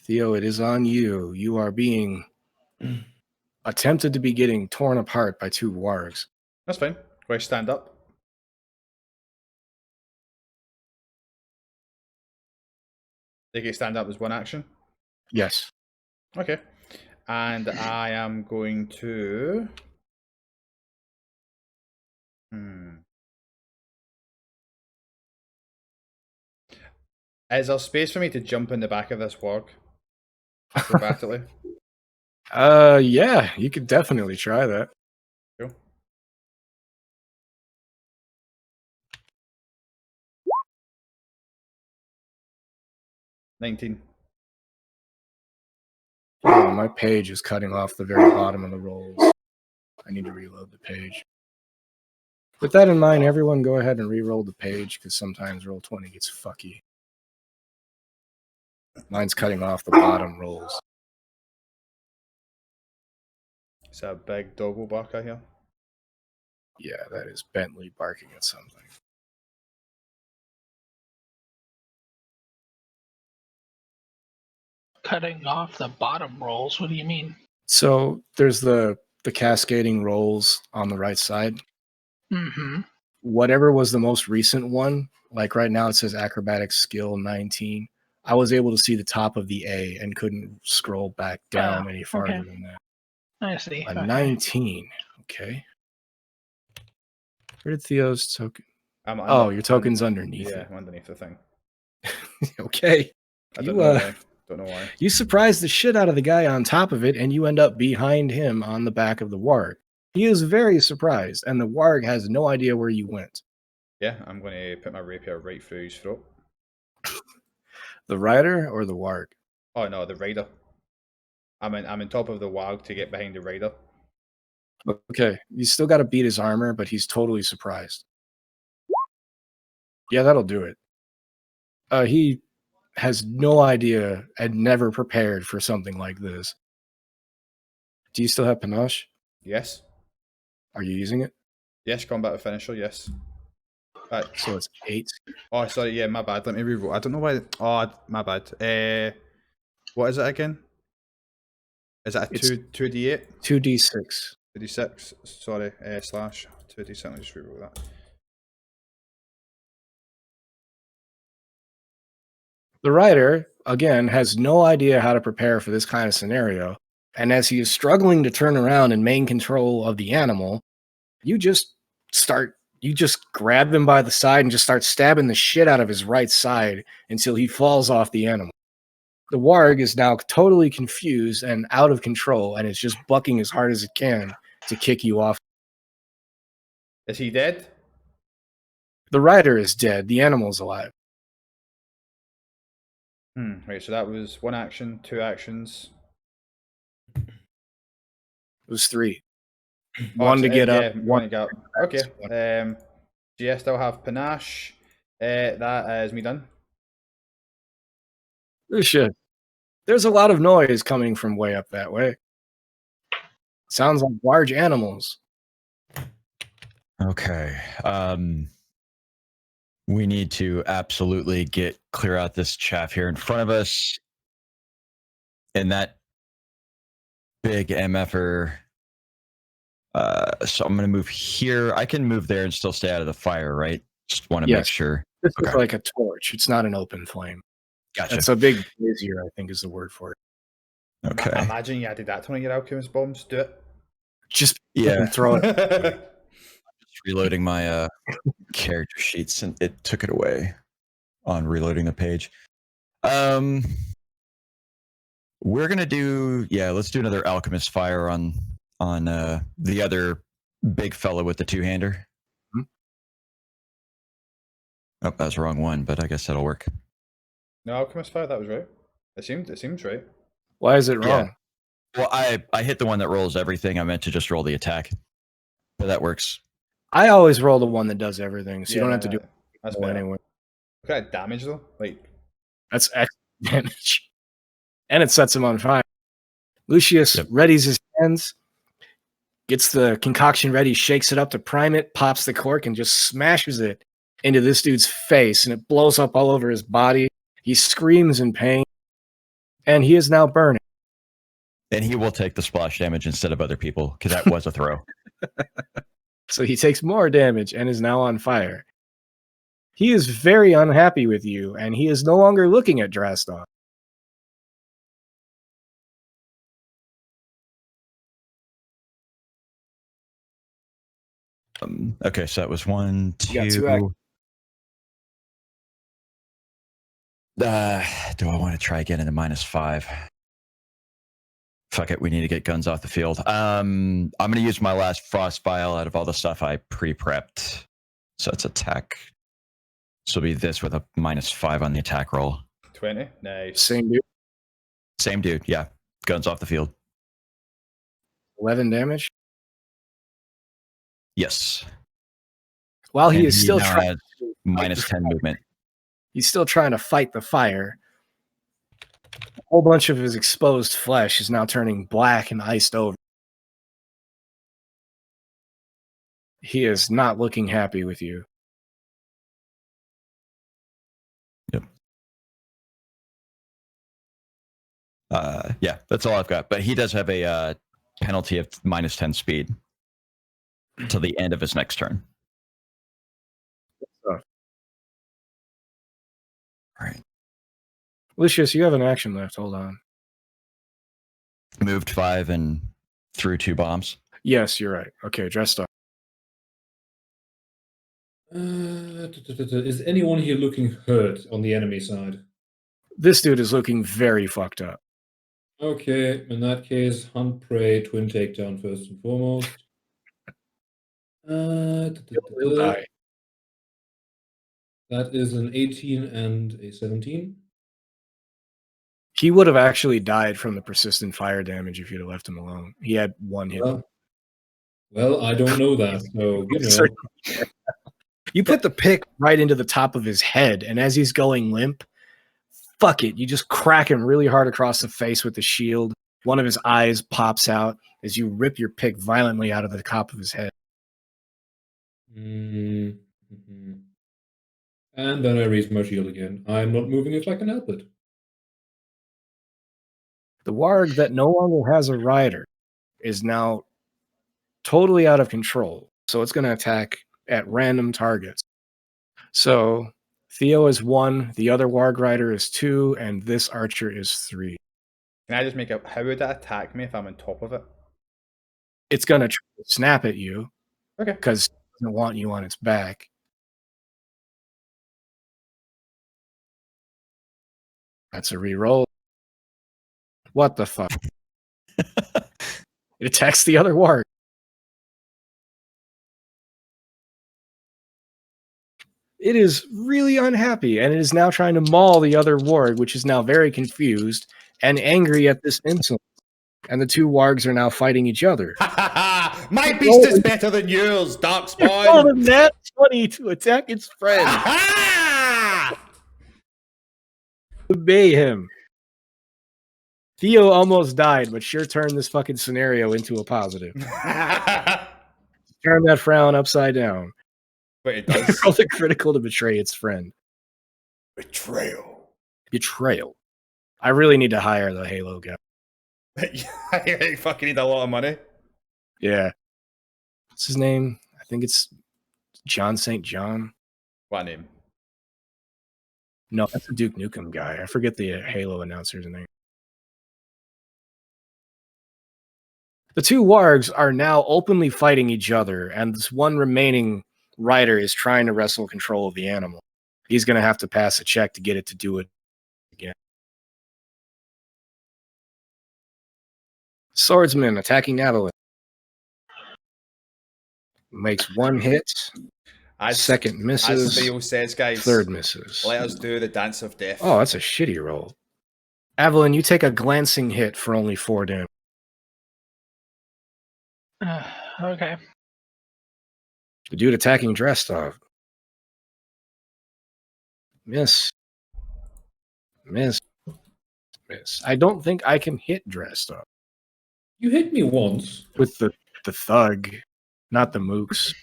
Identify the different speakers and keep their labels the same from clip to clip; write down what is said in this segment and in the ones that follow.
Speaker 1: Theo, it is on you. You are being attempted to be getting torn apart by two wargs.
Speaker 2: That's fine. Go stand up. They get stand up as one action?
Speaker 1: Yes.
Speaker 2: Okay. And I am going to... Is there space for me to jump in the back of this warg? Acrobatically?
Speaker 1: Yeah, you could definitely try that.
Speaker 2: Cool. $19.
Speaker 1: Oh, my page is cutting off the very bottom of the rolls. I need to reload the page. With that in mind, everyone go ahead and re-roll the page, because sometimes roll 20 gets fucky. Mine's cutting off the bottom rolls.
Speaker 2: Is that a big doggo bark I hear?
Speaker 1: Yeah, that is Bentley barking at something.
Speaker 3: Cutting off the bottom rolls? What do you mean?
Speaker 1: So there's the cascading rolls on the right side.
Speaker 3: Mm-hmm.
Speaker 1: Whatever was the most recent one, like right now it says acrobatics skill 19. I was able to see the top of the A and couldn't scroll back down any farther than that.
Speaker 3: I see.
Speaker 1: A 19. Okay. Where did Theo's token? Your token's underneath it.
Speaker 2: Yeah, underneath the thing.
Speaker 1: Okay.
Speaker 2: I don't know why.
Speaker 1: You surprised the shit out of the guy on top of it, and you end up behind him on the back of the warg. He is very surprised, and the warg has no idea where you went.
Speaker 2: Yeah, I'm going to put my rapier right through his throat.
Speaker 1: The rider or the warg?
Speaker 2: Oh no, the rider. I'm in top of the warg to get behind the rider.
Speaker 1: Okay, you still got to beat his armor, but he's totally surprised. Yeah, that'll do it. He has no idea and never prepared for something like this. Do you still have panache?
Speaker 2: Yes.
Speaker 1: Are you using it?
Speaker 2: Yes, combat finisher, yes.
Speaker 1: So it's 8.
Speaker 2: Oh, sorry, yeah, my bad. Let me reroll. I don't know why. Oh, my bad. What is it again? Is that a 2d8?
Speaker 1: 2d6.
Speaker 2: 2d6. Sorry, slash 2d6. Let me just reroll that.
Speaker 1: The writer, again, has no idea how to prepare for this kind of scenario, and as he is struggling to turn around and maintain control of the animal, you just grab him by the side and just start stabbing the shit out of his right side until he falls off the animal. The warg is now totally confused and out of control, and it's just bucking as hard as it can to kick you off.
Speaker 2: Is he dead?
Speaker 1: The rider is dead. The animal's alive.
Speaker 2: Right, so that was 1 action, 2 actions.
Speaker 1: It was 3.
Speaker 2: One
Speaker 1: to get up.
Speaker 2: One to get up. Okay. Do you still have panache? That is me done.
Speaker 1: Shit. There's a lot of noise coming from way up that way. Sounds like large animals.
Speaker 4: Okay. We need to absolutely clear out this chaff here in front of us. And that big MFer. So I'm going to move here. I can move there and still stay out of the fire, right? Just want to make sure.
Speaker 1: This is like a torch. It's not an open flame.
Speaker 4: Gotcha.
Speaker 1: It's a big brazier, I think is the word for it.
Speaker 4: Okay.
Speaker 2: Imagine you added that to one of your alchemist bombs. Do it.
Speaker 1: Just
Speaker 4: throw
Speaker 1: it.
Speaker 4: Just reloading my character sheets, and it took it away on reloading the page. We're gonna do let's do another alchemist fire on the other big fella with the two-hander.
Speaker 1: Hmm?
Speaker 4: Oh, that was the wrong one, but I guess that'll work.
Speaker 2: No, alchemist fire. That was right. It seems right.
Speaker 1: Why is it wrong?
Speaker 4: Well, I hit the one that rolls everything. I meant to just roll the attack, but that works.
Speaker 1: I always roll the one that does everything, so you don't have to do
Speaker 2: that's
Speaker 1: it anyway.
Speaker 2: What kind of damage though?
Speaker 1: That's excellent damage, and it sets him on fire. Lucius readies his hands, gets the concoction ready, shakes it up to prime it, pops the cork, and just smashes it into this dude's face, and it blows up all over his body. He screams in pain. And he is now burning.
Speaker 4: And he will take the splash damage instead of other people, because that was a throw.
Speaker 1: So he takes more damage and is now on fire. He is very unhappy with you, and he is no longer looking at Drastok.
Speaker 4: Okay, so that was 1,
Speaker 1: You got 2 actions.
Speaker 4: 2. Do I want to try again in the -5? Fuck it, we need to get guns off the field. I'm going to use my last frost vial out of all the stuff I pre-prepped. So it's attack. So it'll be this with a -5 on the attack roll.
Speaker 2: 20. Nice.
Speaker 1: Same dude.
Speaker 4: Same dude, yeah. Guns off the field.
Speaker 1: 11 damage.
Speaker 4: Yes.
Speaker 1: While he
Speaker 4: And
Speaker 1: is still
Speaker 4: now
Speaker 1: trying
Speaker 4: has
Speaker 1: to
Speaker 4: -10 movement.
Speaker 1: He's still trying to fight the fire. A whole bunch of his exposed flesh is now turning black and iced over. He is not looking happy with you.
Speaker 4: Yep. Yeah, that's all I've got. But he does have a penalty of -10 speed till the end of his next turn.
Speaker 1: Oh.
Speaker 4: All right.
Speaker 1: Lucius, you have an action left. Hold on.
Speaker 4: Moved 5 and threw 2 bombs.
Speaker 1: Yes, you're right. Okay, dressed up.
Speaker 5: Is anyone here looking hurt on the enemy side?
Speaker 1: This dude is looking very fucked up.
Speaker 5: Okay, in that case, hunt prey, twin takedown first and foremost.
Speaker 1: He'll die.
Speaker 5: That is an 18 and a 17.
Speaker 1: He would have actually died from the persistent fire damage if you'd have left him alone. He had 1 hit.
Speaker 5: Well, I don't know that, so you know.
Speaker 1: You put the pick right into the top of his head, and as he's going limp, fuck it, you just crack him really hard across the face with the shield. One of his eyes pops out as you rip your pick violently out of the top of his head.
Speaker 5: Mm-hmm. And then I raise my shield again. I'm not moving if I can help it.
Speaker 1: The warg that no longer has a rider is now totally out of control, so it's going to attack at random targets. So Theo is 1, the other warg rider is 2, and this archer is 3.
Speaker 2: Can I just make up? How would that attack me if I'm on top of it?
Speaker 1: It's going to try to snap at you.
Speaker 2: Okay.
Speaker 1: Because it doesn't want you on its back. That's a reroll. What the fuck? It attacks the other warg. It is really unhappy, and it is now trying to maul the other warg, which is now very confused and angry at this insolence. And the 2 wargs are now fighting each other.
Speaker 2: My beast is better than yours, Darkspawn.
Speaker 1: Roll a nat 20 to attack its friend. Obey him. Theo almost died, but sure turned this fucking scenario into a positive. Turn that frown upside down.
Speaker 2: Wait, it does.
Speaker 1: Roll the critical to betray its friend.
Speaker 2: Betrayal.
Speaker 1: Betrayal. I really need to hire the Halo guy.
Speaker 2: You fucking need a lot of money.
Speaker 1: Yeah. What's his name? I think it's John St. John.
Speaker 2: What name?
Speaker 1: No, that's the Duke Nukem guy. I forget the Halo announcer's name. The 2 wargs are now openly fighting each other, and this one remaining rider is trying to wrestle control of the animal. He's going to have to pass a check to get it to do it again. Swordsman attacking Natalie. Makes 1 hit. Second misses.
Speaker 2: As Theo says, guys.
Speaker 1: Third misses.
Speaker 2: Let us do the dance of death.
Speaker 1: Oh, that's a shitty roll. Evelyn, you take a glancing hit for only 4 damage.
Speaker 3: Okay.
Speaker 1: The dude attacking Drestov. Miss. Miss. Miss. I don't think I can hit Drestov.
Speaker 5: You hit me once.
Speaker 1: With the thug, not the mooks.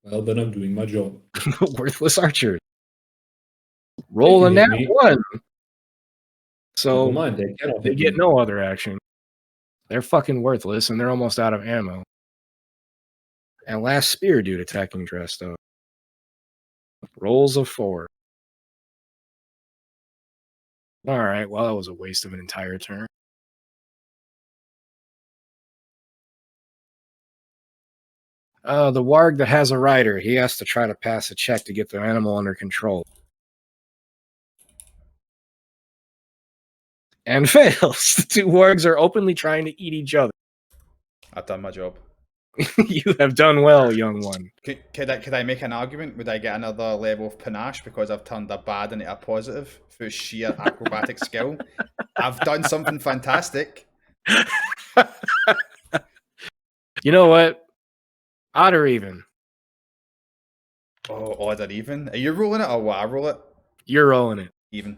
Speaker 5: Well, then I'm doing my job.
Speaker 1: Worthless archer. Roll a
Speaker 5: You
Speaker 1: nat
Speaker 5: hit me.
Speaker 1: 1. So
Speaker 5: Never mind, they cannot
Speaker 1: they
Speaker 5: hit
Speaker 1: get
Speaker 5: me.
Speaker 1: no other action. They're fucking worthless, and they're almost out of ammo. And last spear dude attacking Dresto. Rolls of 4. Alright, well, that was a waste of an entire turn. The warg that has a rider, he has to try to pass a check to get the animal under control. And fails. The two wargs are openly trying to eat each other.
Speaker 2: I've done my job.
Speaker 1: You have done well, young one.
Speaker 2: Could I make an argument? Would I get another level of panache because I've turned a bad into a positive through sheer acrobatic skill? I've done something fantastic.
Speaker 1: You know what? Odd or even?
Speaker 2: Oh, odd or even? Are you rolling it or what? I roll it?
Speaker 1: You're rolling it.
Speaker 2: Even.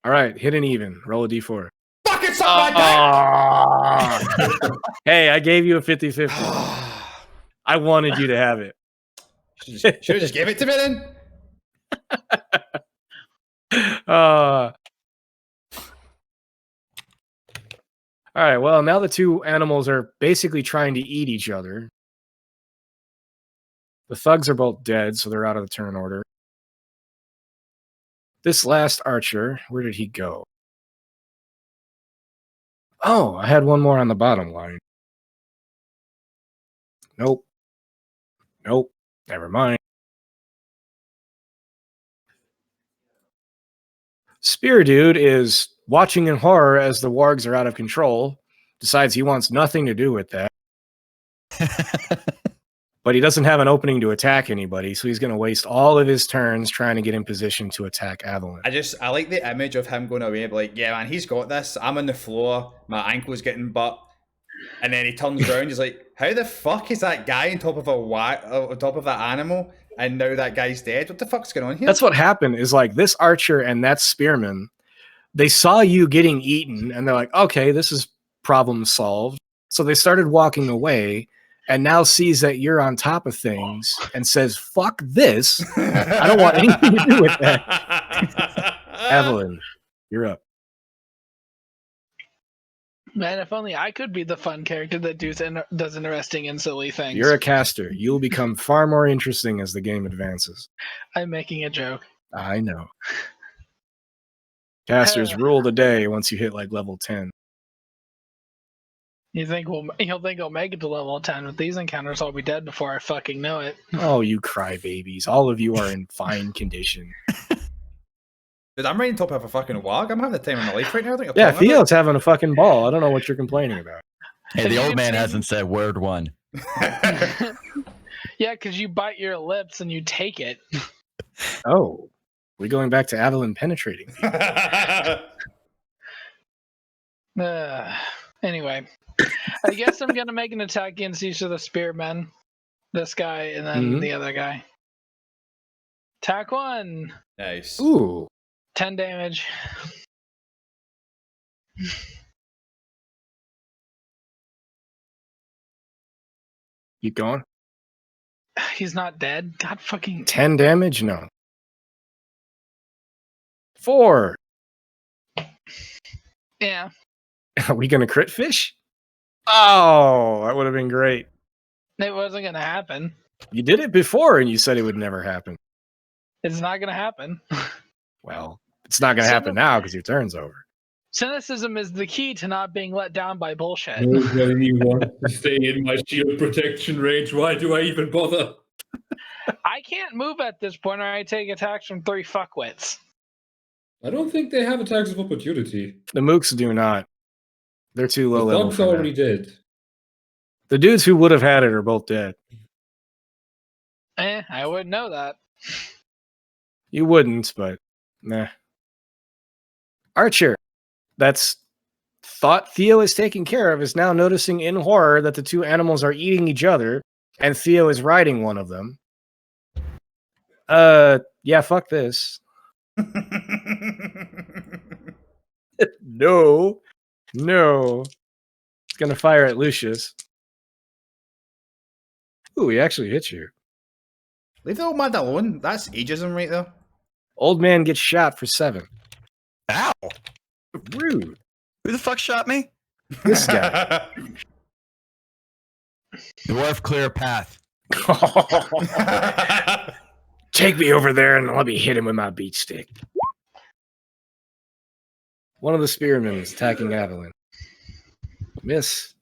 Speaker 1: All right, hit an even. Roll a d4.
Speaker 2: Fucking suck my
Speaker 1: dick! Hey, I gave you a 50-50. I wanted you to have it.
Speaker 2: Should have just gave it to me then.
Speaker 1: All right, well, now the two animals are basically trying to eat each other. The thugs are both dead, so they're out of the turn order. This last archer, where did he go? Oh, I had one more on the bottom line. Nope. Nope. Never mind. Spear Dude is watching in horror as the wargs are out of control, decides he wants nothing to do with that. But he doesn't have an opening to attack anybody, so he's going to waste all of his turns trying to get in position to attack Avalon.
Speaker 2: I like the image of him going away, but like, yeah, man, he's got this. I'm on the floor, my ankle's getting butt, and then he turns around. He's like, "How the fuck is that guy on top of on top of that animal?" And now that guy's dead. What the fuck's going on here?
Speaker 1: That's what happened. Is like this archer and that spearman, they saw you getting eaten, and they're like, "Okay, this is problem solved." So they started walking away. And now sees that you're on top of things and says, "Fuck this. I don't want anything to do with that." Evelyn, you're up.
Speaker 3: Man, if only I could be the fun character that does interesting and silly things.
Speaker 1: You're a caster. You'll become far more interesting as the game advances.
Speaker 3: I'm making a joke.
Speaker 1: I know. Casters rule the day once you hit like level 10.
Speaker 3: He'll think he'll make it to level 10. With these encounters, I'll be dead before I fucking know it.
Speaker 1: Oh, you crybabies. All of you are in fine condition.
Speaker 2: Dude, I'm right on top of a fucking warg. I'm having the time of my life right now.
Speaker 1: Yeah, Theo's having a fucking ball. I don't know what you're complaining about.
Speaker 4: Hey, the old man hasn't said word one.
Speaker 3: Yeah, because you bite your lips and you take it.
Speaker 1: Oh, we're going back to Avalon penetrating.
Speaker 3: Anyway, I guess I'm going to make an attack against each of the spearmen. This guy and then the other guy. Attack 1.
Speaker 2: Nice.
Speaker 1: Ooh.
Speaker 3: 10 damage.
Speaker 1: Keep going.
Speaker 3: He's not dead. God fucking.
Speaker 1: 10 damage? No. 4.
Speaker 3: Yeah.
Speaker 1: Are we going to crit fish? Oh, that would have been great.
Speaker 3: It wasn't going to happen.
Speaker 1: You did it before and you said it would never happen.
Speaker 3: It's not going to happen.
Speaker 1: Well, it's not going to happen now because your turn's over.
Speaker 3: Cynicism is the key to not being let down by bullshit.
Speaker 5: Nobody wants to stay in my shield protection range. Why do I even bother?
Speaker 3: I can't move at this point or I take attacks from 3 fuckwits.
Speaker 5: I don't think they have attacks of opportunity.
Speaker 1: The mooks do not. They're too low
Speaker 5: The
Speaker 1: level.
Speaker 5: thugs already did.
Speaker 1: The dudes who would have had it are both dead.
Speaker 3: I wouldn't know that.
Speaker 1: You wouldn't, but nah. Archer, that's thought Theo is taken care of, is now noticing in horror that the two animals are eating each other, and Theo is riding one of them. Yeah, fuck this. No. It's gonna fire at Lucius. Ooh, he actually hits you.
Speaker 2: Leave the old man alone. That's ageism right there.
Speaker 1: Old man gets shot for 7.
Speaker 4: Ow!
Speaker 1: Rude.
Speaker 4: Who the fuck shot me?
Speaker 1: This guy.
Speaker 4: Dwarf, clear a path.
Speaker 1: Take me over there and let me hit him with my beach stick. One of the spearmen is attacking Evelyn. Miss.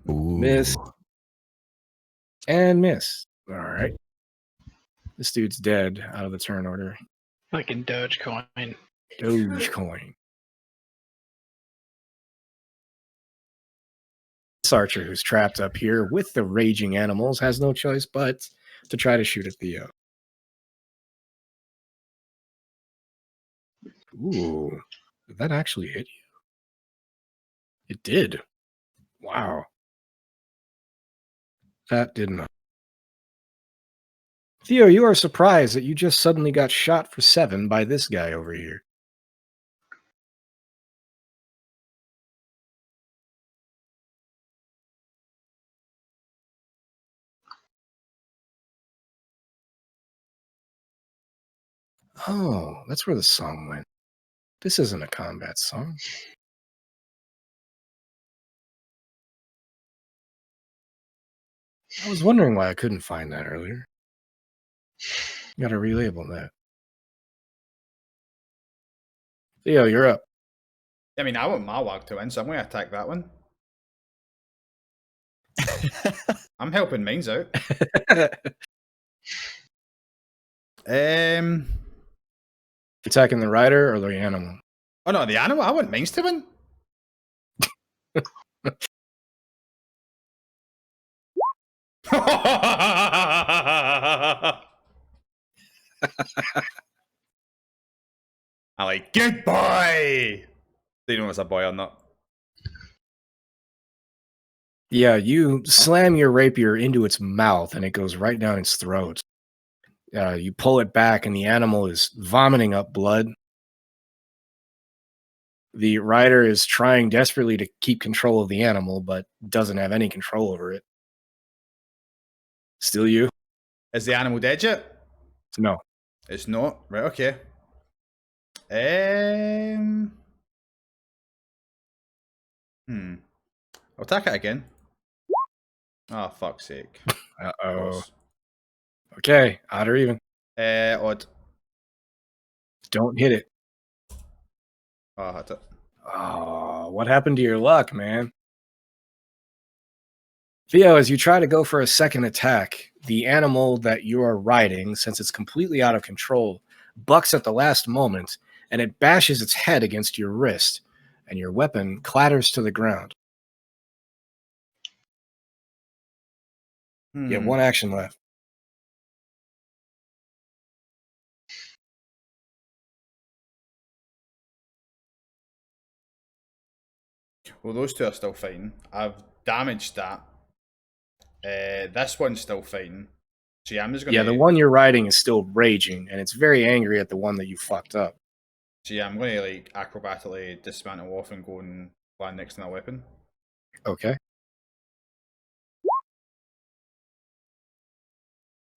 Speaker 1: Miss. And miss. All right. This dude's dead out of the turn order.
Speaker 3: Fucking Dogecoin.
Speaker 1: Dogecoin. This archer who's trapped up here with the raging animals has no choice but to try to shoot at Theo. Ooh, did that actually hit you? It did. Wow. That did not. Theo, you are surprised that you just suddenly got shot for 7 by this guy over here. Oh, that's where the song went. This isn't a combat song. I was wondering why I couldn't find that earlier. Gotta relabel that. Theo, you're up.
Speaker 2: I mean, I want my wag to win, so I'm going to attack that one. I'm helping mines out.
Speaker 1: Attacking the rider or the animal?
Speaker 2: Oh no, the animal. I want mines to win. I like, good boy. Do you know it's a boy or not?
Speaker 1: Yeah, you slam your rapier into its mouth and it goes right down its throat. You pull it back and the animal is vomiting up blood. The rider is trying desperately to keep control of the animal, but doesn't have any control over it. Still you?
Speaker 2: Is the animal dead yet?
Speaker 1: No.
Speaker 2: It's not. Right, okay. I'll attack it again. Oh, fuck's sake.
Speaker 1: Uh-oh. Okay, odd or even.
Speaker 2: Odd.
Speaker 1: Don't hit it.
Speaker 2: Oh, I had it.
Speaker 1: Oh, what happened to your luck, man? Theo, as you try to go for a second attack, the animal that you are riding, since it's completely out of control, bucks at the last moment, and it bashes its head against your wrist, and your weapon clatters to the ground. You have one action left.
Speaker 2: Well, those two are still fine. I've damaged that. This one's still fine. So yeah, I'm just gonna.
Speaker 1: Yeah, the one you're riding is still raging, and it's very angry at the one that you fucked up.
Speaker 2: So yeah, I'm gonna like acrobatically dismantle off and go and land next to my weapon.
Speaker 1: Okay.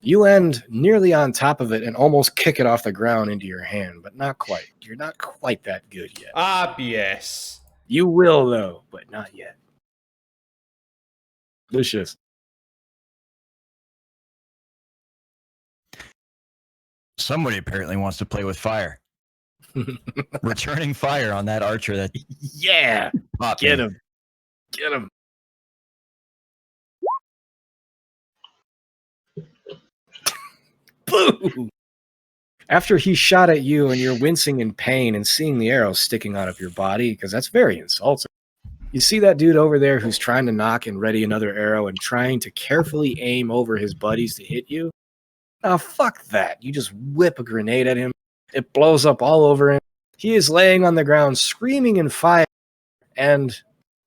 Speaker 1: You land nearly on top of it and almost kick it off the ground into your hand, but not quite. You're not quite that good yet.
Speaker 2: Ah, BS.
Speaker 1: You will, though, but not yet. Lucius.
Speaker 4: Somebody apparently wants to play with fire. Returning fire on that archer that
Speaker 1: Yeah.
Speaker 4: popped
Speaker 1: Get
Speaker 4: me.
Speaker 1: him. Get him. Boo! After he shot at you and you're wincing in pain and seeing the arrow sticking out of your body, because that's very insulting. You see that dude over there who's trying to knock and ready another arrow and trying to carefully aim over his buddies to hit you? Oh, fuck that. You just whip a grenade at him. It blows up all over him. He is laying on the ground screaming in fire and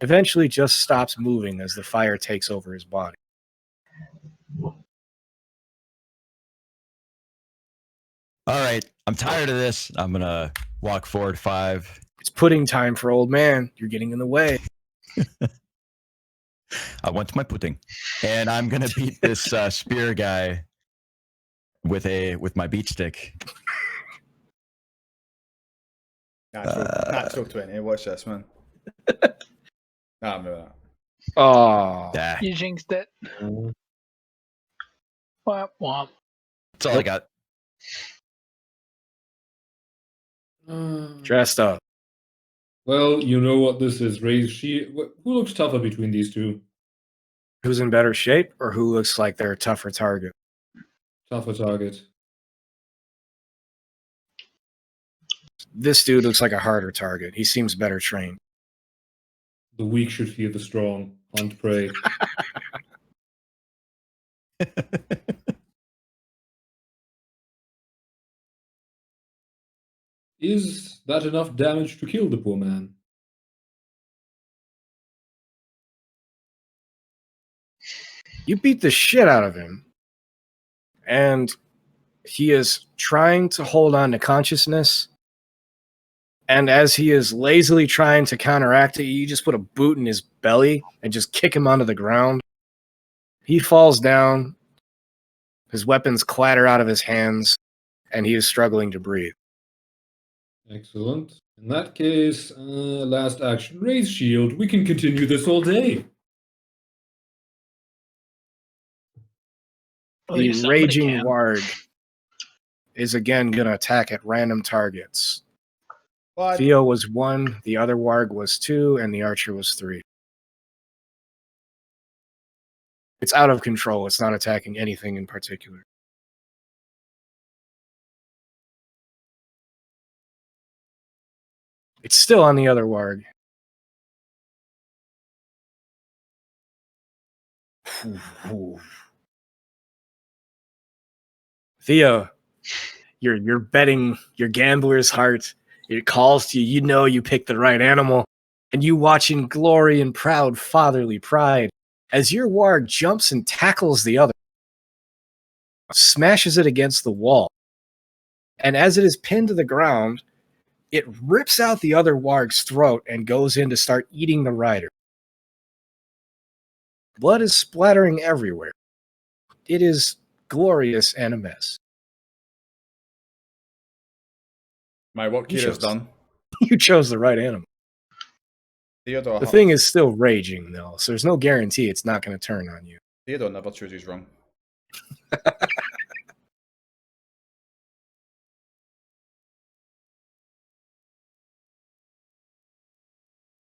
Speaker 1: eventually just stops moving as the fire takes over his body.
Speaker 4: All right, I'm tired of this. I'm going to walk forward 5.
Speaker 1: It's pudding time for old man. You're getting in the way.
Speaker 4: I want my pudding. And I'm going to beat this spear guy with my beach stick.
Speaker 2: Natural 20. Watch this, man. I'm moving that.
Speaker 1: Oh,
Speaker 4: Yeah,
Speaker 3: You jinxed it. Womp womp.
Speaker 4: that's all I got.
Speaker 1: dressed up.
Speaker 5: Well, you know what this is. Raise shield. Who looks tougher between these two?
Speaker 1: Who's in better shape or who looks like they're a tougher target?
Speaker 5: Tougher target.
Speaker 1: This dude looks like a harder target. He seems better trained.
Speaker 5: The weak should fear the strong. Hunt prey. Is that enough damage to kill the poor man?
Speaker 1: You beat the shit out of him, and he is trying to hold on to consciousness. And as he is lazily trying to counteract it, you just put a boot in his belly and just kick him onto the ground. He falls down. His weapons clatter out of his hands, and he is struggling to breathe.
Speaker 5: Excellent. In that case, last action. Raise shield. We can continue this all day.
Speaker 3: At
Speaker 1: The
Speaker 3: least somebody
Speaker 1: raging
Speaker 3: can.
Speaker 1: warg is again going to attack at random targets.
Speaker 2: What?
Speaker 1: Theo was 1, the other warg was 2, and the archer was 3. It's out of control. It's not attacking anything in particular. It's still on the other warg. Theo, you're betting your gambler's heart. It calls to you. You know you picked the right animal, and you watch in glory and proud fatherly pride as your warg jumps and tackles the other, smashes it against the wall, and as it is pinned to the ground, it rips out the other warg's throat and goes in to start eating the rider. Blood is splattering everywhere. It is glorious and a mess.
Speaker 2: My work
Speaker 1: You
Speaker 2: here is
Speaker 1: chose-
Speaker 2: done.
Speaker 1: You chose the right animal.
Speaker 2: Theodore,
Speaker 1: The thing is still raging, though, so there's no guarantee it's not going to turn on you.
Speaker 2: Theodore never chooses wrong.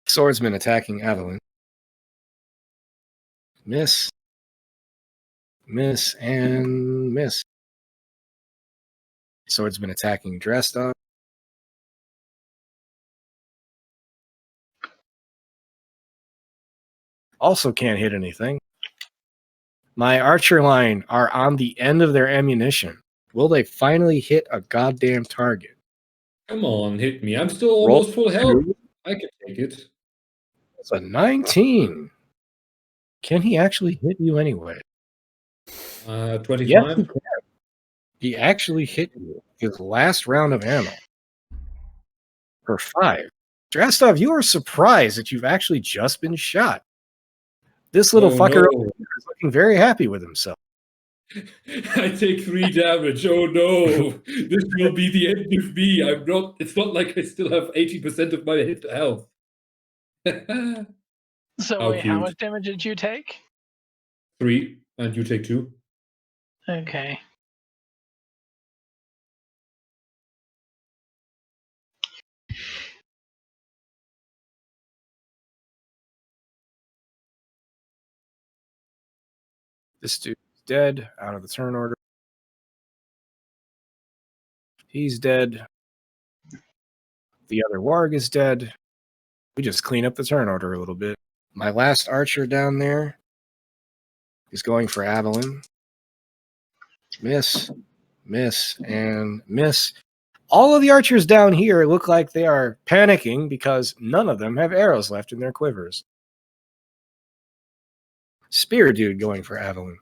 Speaker 1: Swordsman attacking Evelyn. Miss. Miss and miss. Swordsman attacking dressed up. Also can't hit anything. My archer line are on the end of their ammunition. Will they finally hit a goddamn target?
Speaker 5: Come on, hit me. I'm still
Speaker 1: Roll
Speaker 5: almost full health.
Speaker 1: 2.
Speaker 5: I can take it.
Speaker 1: It's a 19. Can he actually hit you anyway?
Speaker 5: 25.
Speaker 1: Yes, he can. He actually hit you his last round of ammo for 5. Drastov, you are surprised that you've actually just been shot. This little fucker
Speaker 5: no.
Speaker 1: is looking very happy with himself.
Speaker 5: I take 3 damage. Oh no. This will be the end of me. It's not like I still have 80% of my hit health.
Speaker 3: So
Speaker 5: How
Speaker 3: wait, how
Speaker 5: cute.
Speaker 3: much damage did you take?
Speaker 5: 3, and you take 2.
Speaker 3: Okay.
Speaker 1: This dude's dead, out of the turn order. He's dead. The other warg is dead. We just clean up the turn order a little bit. My last archer down there is going for Avalon. Miss, miss, and miss. All of the archers down here look like they are panicking because none of them have arrows left in their quivers. Spear dude going for Avalon.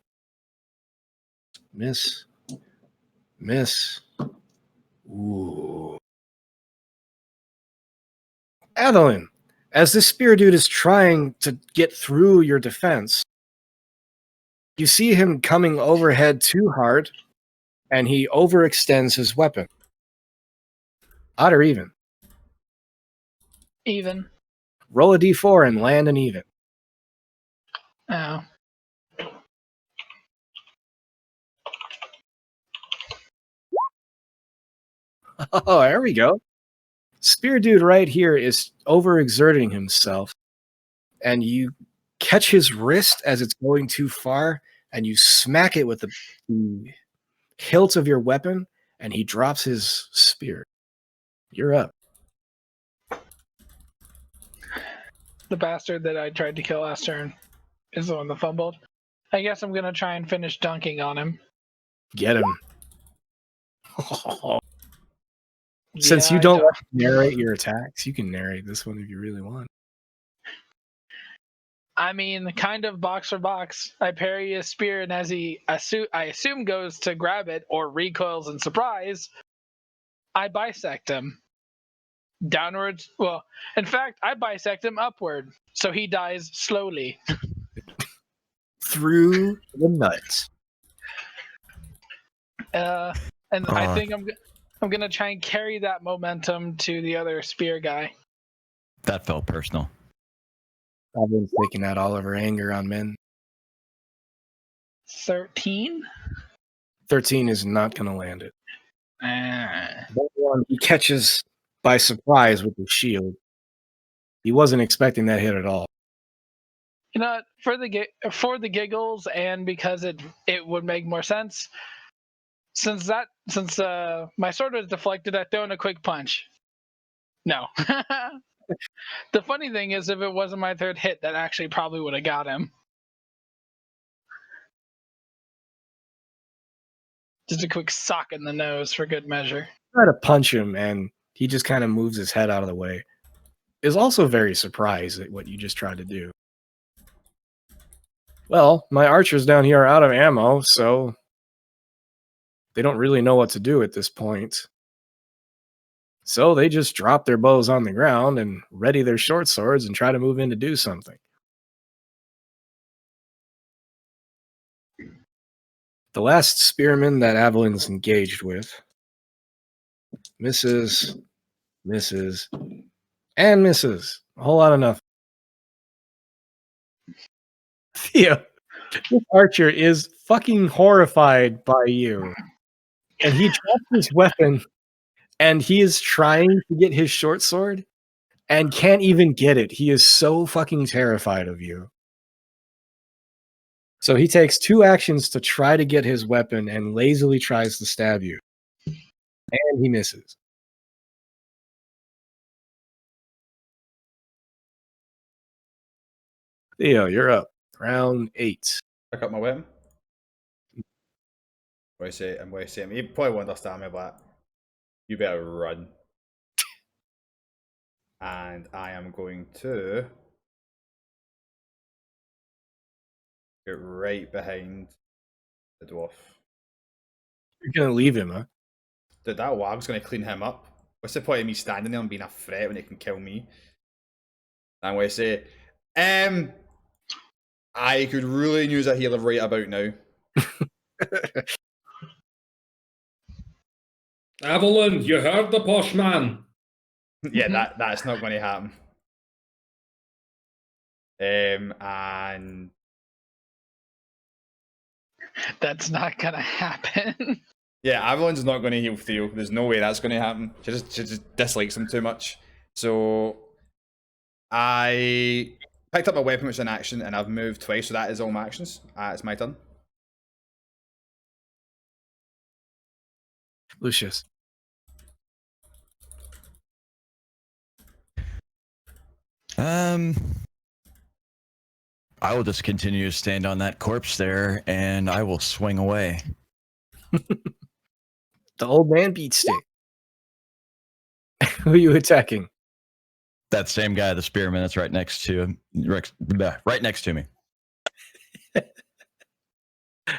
Speaker 1: Miss, miss. Ooh. Avalon, as this spear dude is trying to get through your defense, you see him coming overhead too hard, and he overextends his weapon. Odd or even?
Speaker 3: Even.
Speaker 1: Roll a d4 and land an even.
Speaker 3: Oh.
Speaker 1: Oh, there we go. Spear dude right here is overexerting himself, and you catch his wrist as it's going too far, and you smack it with the hilt of your weapon, and he drops his spear. You're up.
Speaker 3: The bastard that I tried to kill last turn is the one that fumbled. I guess I'm gonna try and finish dunking on him.
Speaker 1: Get him. Since you
Speaker 3: Yeah,
Speaker 1: don't like to narrate your attacks, you can narrate this one if you really want.
Speaker 3: I mean, kind of box for box. I parry his spear, and as he, I assume, goes to grab it or recoils in surprise, I bisect him. Downwards. Well, in fact, I bisect him upward, so he dies slowly.
Speaker 1: Through the nuts.
Speaker 3: And I think I'm gonna try and carry that momentum to the other spear guy.
Speaker 4: That felt personal.
Speaker 1: I've been taking out all of her anger on men.
Speaker 3: 13.
Speaker 1: 13 is not going to land it. That one he catches by surprise with the shield. He wasn't expecting that hit at all.
Speaker 3: You know, for the giggles, and because it would make more sense, since my sword was deflected, I throw in a quick punch. No. The funny thing is, if it wasn't my third hit, that actually probably would have got him. Just a quick sock in the nose for good measure.
Speaker 1: Try to punch him, and he just kind of moves his head out of the way. Is also very surprised at what you just tried to do. Well, my archers down here are out of ammo, so they don't really know what to do at this point. So they just drop their bows on the ground and ready their short swords and try to move in to do something. The last spearman that Avalyn's engaged with misses, and misses. A whole lot of nothing. Theo, this archer is fucking horrified by you. And he drops his weapon, and he is trying to get his short sword and can't even get it. He is so fucking terrified of you. So he takes 2 actions to try to get his weapon and lazily tries to stab you. And he misses. Theo, you're up. Round 8.
Speaker 2: Pick up my weapon. What I say? I'm going to say, you probably won't understand me, but you better run. And I am going to get right behind the dwarf.
Speaker 1: You're going to leave him, huh?
Speaker 2: Dude, that warg's going to clean him up. What's the point of me standing there and being a threat when it can kill me? I'm going to say, I could really use a healer right about now.
Speaker 5: Avalon, you heard the posh man.
Speaker 2: Yeah, that's not going to happen. And
Speaker 3: That's not gonna happen.
Speaker 2: yeah, Avalon's not going to heal Theo. There's no way that's going to happen. She just dislikes him too much. So I picked up my weapon, which is an action, and I've moved twice, so that is all my actions. It's my turn.
Speaker 1: Lucius.
Speaker 4: I will just continue to stand on that corpse there, and I will swing away.
Speaker 1: The old man beat stick. Who are you attacking?
Speaker 4: That same guy, the spearman, that's right next to him, right next to me.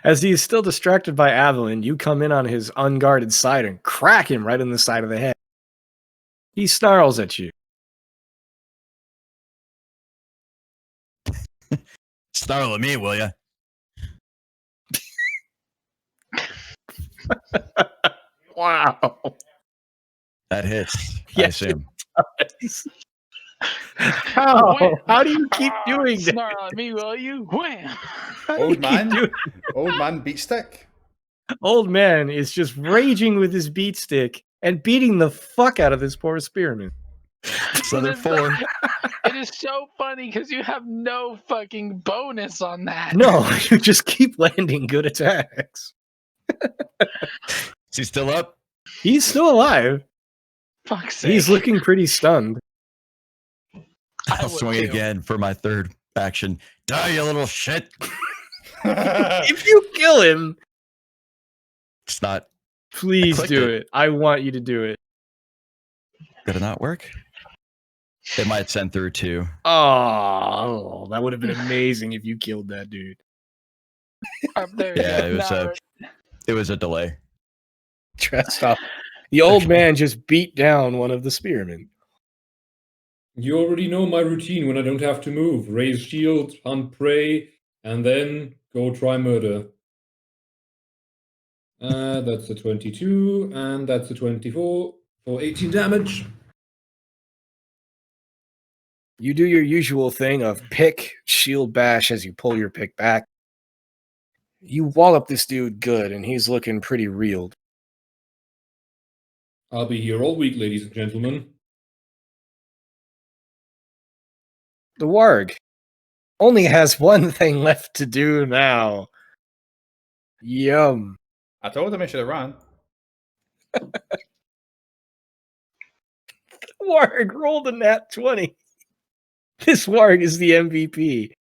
Speaker 1: As he is still distracted by Avalon, you come in on his unguarded side and crack him right in the side of the head. He snarls at you.
Speaker 4: Snarl at me, will ya?
Speaker 1: Wow.
Speaker 4: That hits, I
Speaker 1: Yes,
Speaker 4: assume.
Speaker 1: How?
Speaker 3: Wham!
Speaker 1: How do you keep doing that?
Speaker 3: Snarl at me, will you? Wham!
Speaker 1: How do you
Speaker 2: Old
Speaker 1: keep
Speaker 2: man,
Speaker 1: doing-
Speaker 2: old man beat stick.
Speaker 1: Old man is just raging with his beat stick and beating the fuck out of this poor spearman.
Speaker 4: So
Speaker 3: It
Speaker 4: they're
Speaker 3: is
Speaker 4: 4.
Speaker 3: It is so funny because you have no fucking bonus on that.
Speaker 1: No, you just keep landing good attacks.
Speaker 4: Is he still up?
Speaker 1: He's still alive.
Speaker 3: Fuck's sake.
Speaker 1: He's looking pretty stunned.
Speaker 4: I'll
Speaker 3: would
Speaker 4: swing
Speaker 3: too.
Speaker 4: again for my third action. Die, you little shit.
Speaker 1: If you kill him,
Speaker 4: It's not
Speaker 1: please
Speaker 4: clicked
Speaker 1: do
Speaker 4: it.
Speaker 1: it. I want you to do it.
Speaker 4: gonna not work. It might send through too.
Speaker 1: Oh, that would have been amazing if you killed that dude.
Speaker 3: Up there.
Speaker 4: Yeah, it was
Speaker 3: Nah,
Speaker 4: it was a delay.
Speaker 1: Dressed up. The old man just beat down one of the spearmen.
Speaker 5: You already know my routine when I don't have to move. Raise shield, hunt prey, and then go try murder. That's a 22, and that's a 24 for 18 damage.
Speaker 1: You do your usual thing of pick, shield bash as you pull your pick back. You wallop this dude good, and he's looking pretty reeled.
Speaker 5: I'll be here all week, ladies and gentlemen.
Speaker 1: The warg only has one thing left to do now. Yum.
Speaker 2: I told him I should have run.
Speaker 1: Warg rolled a nat 20. This warg is the MVP.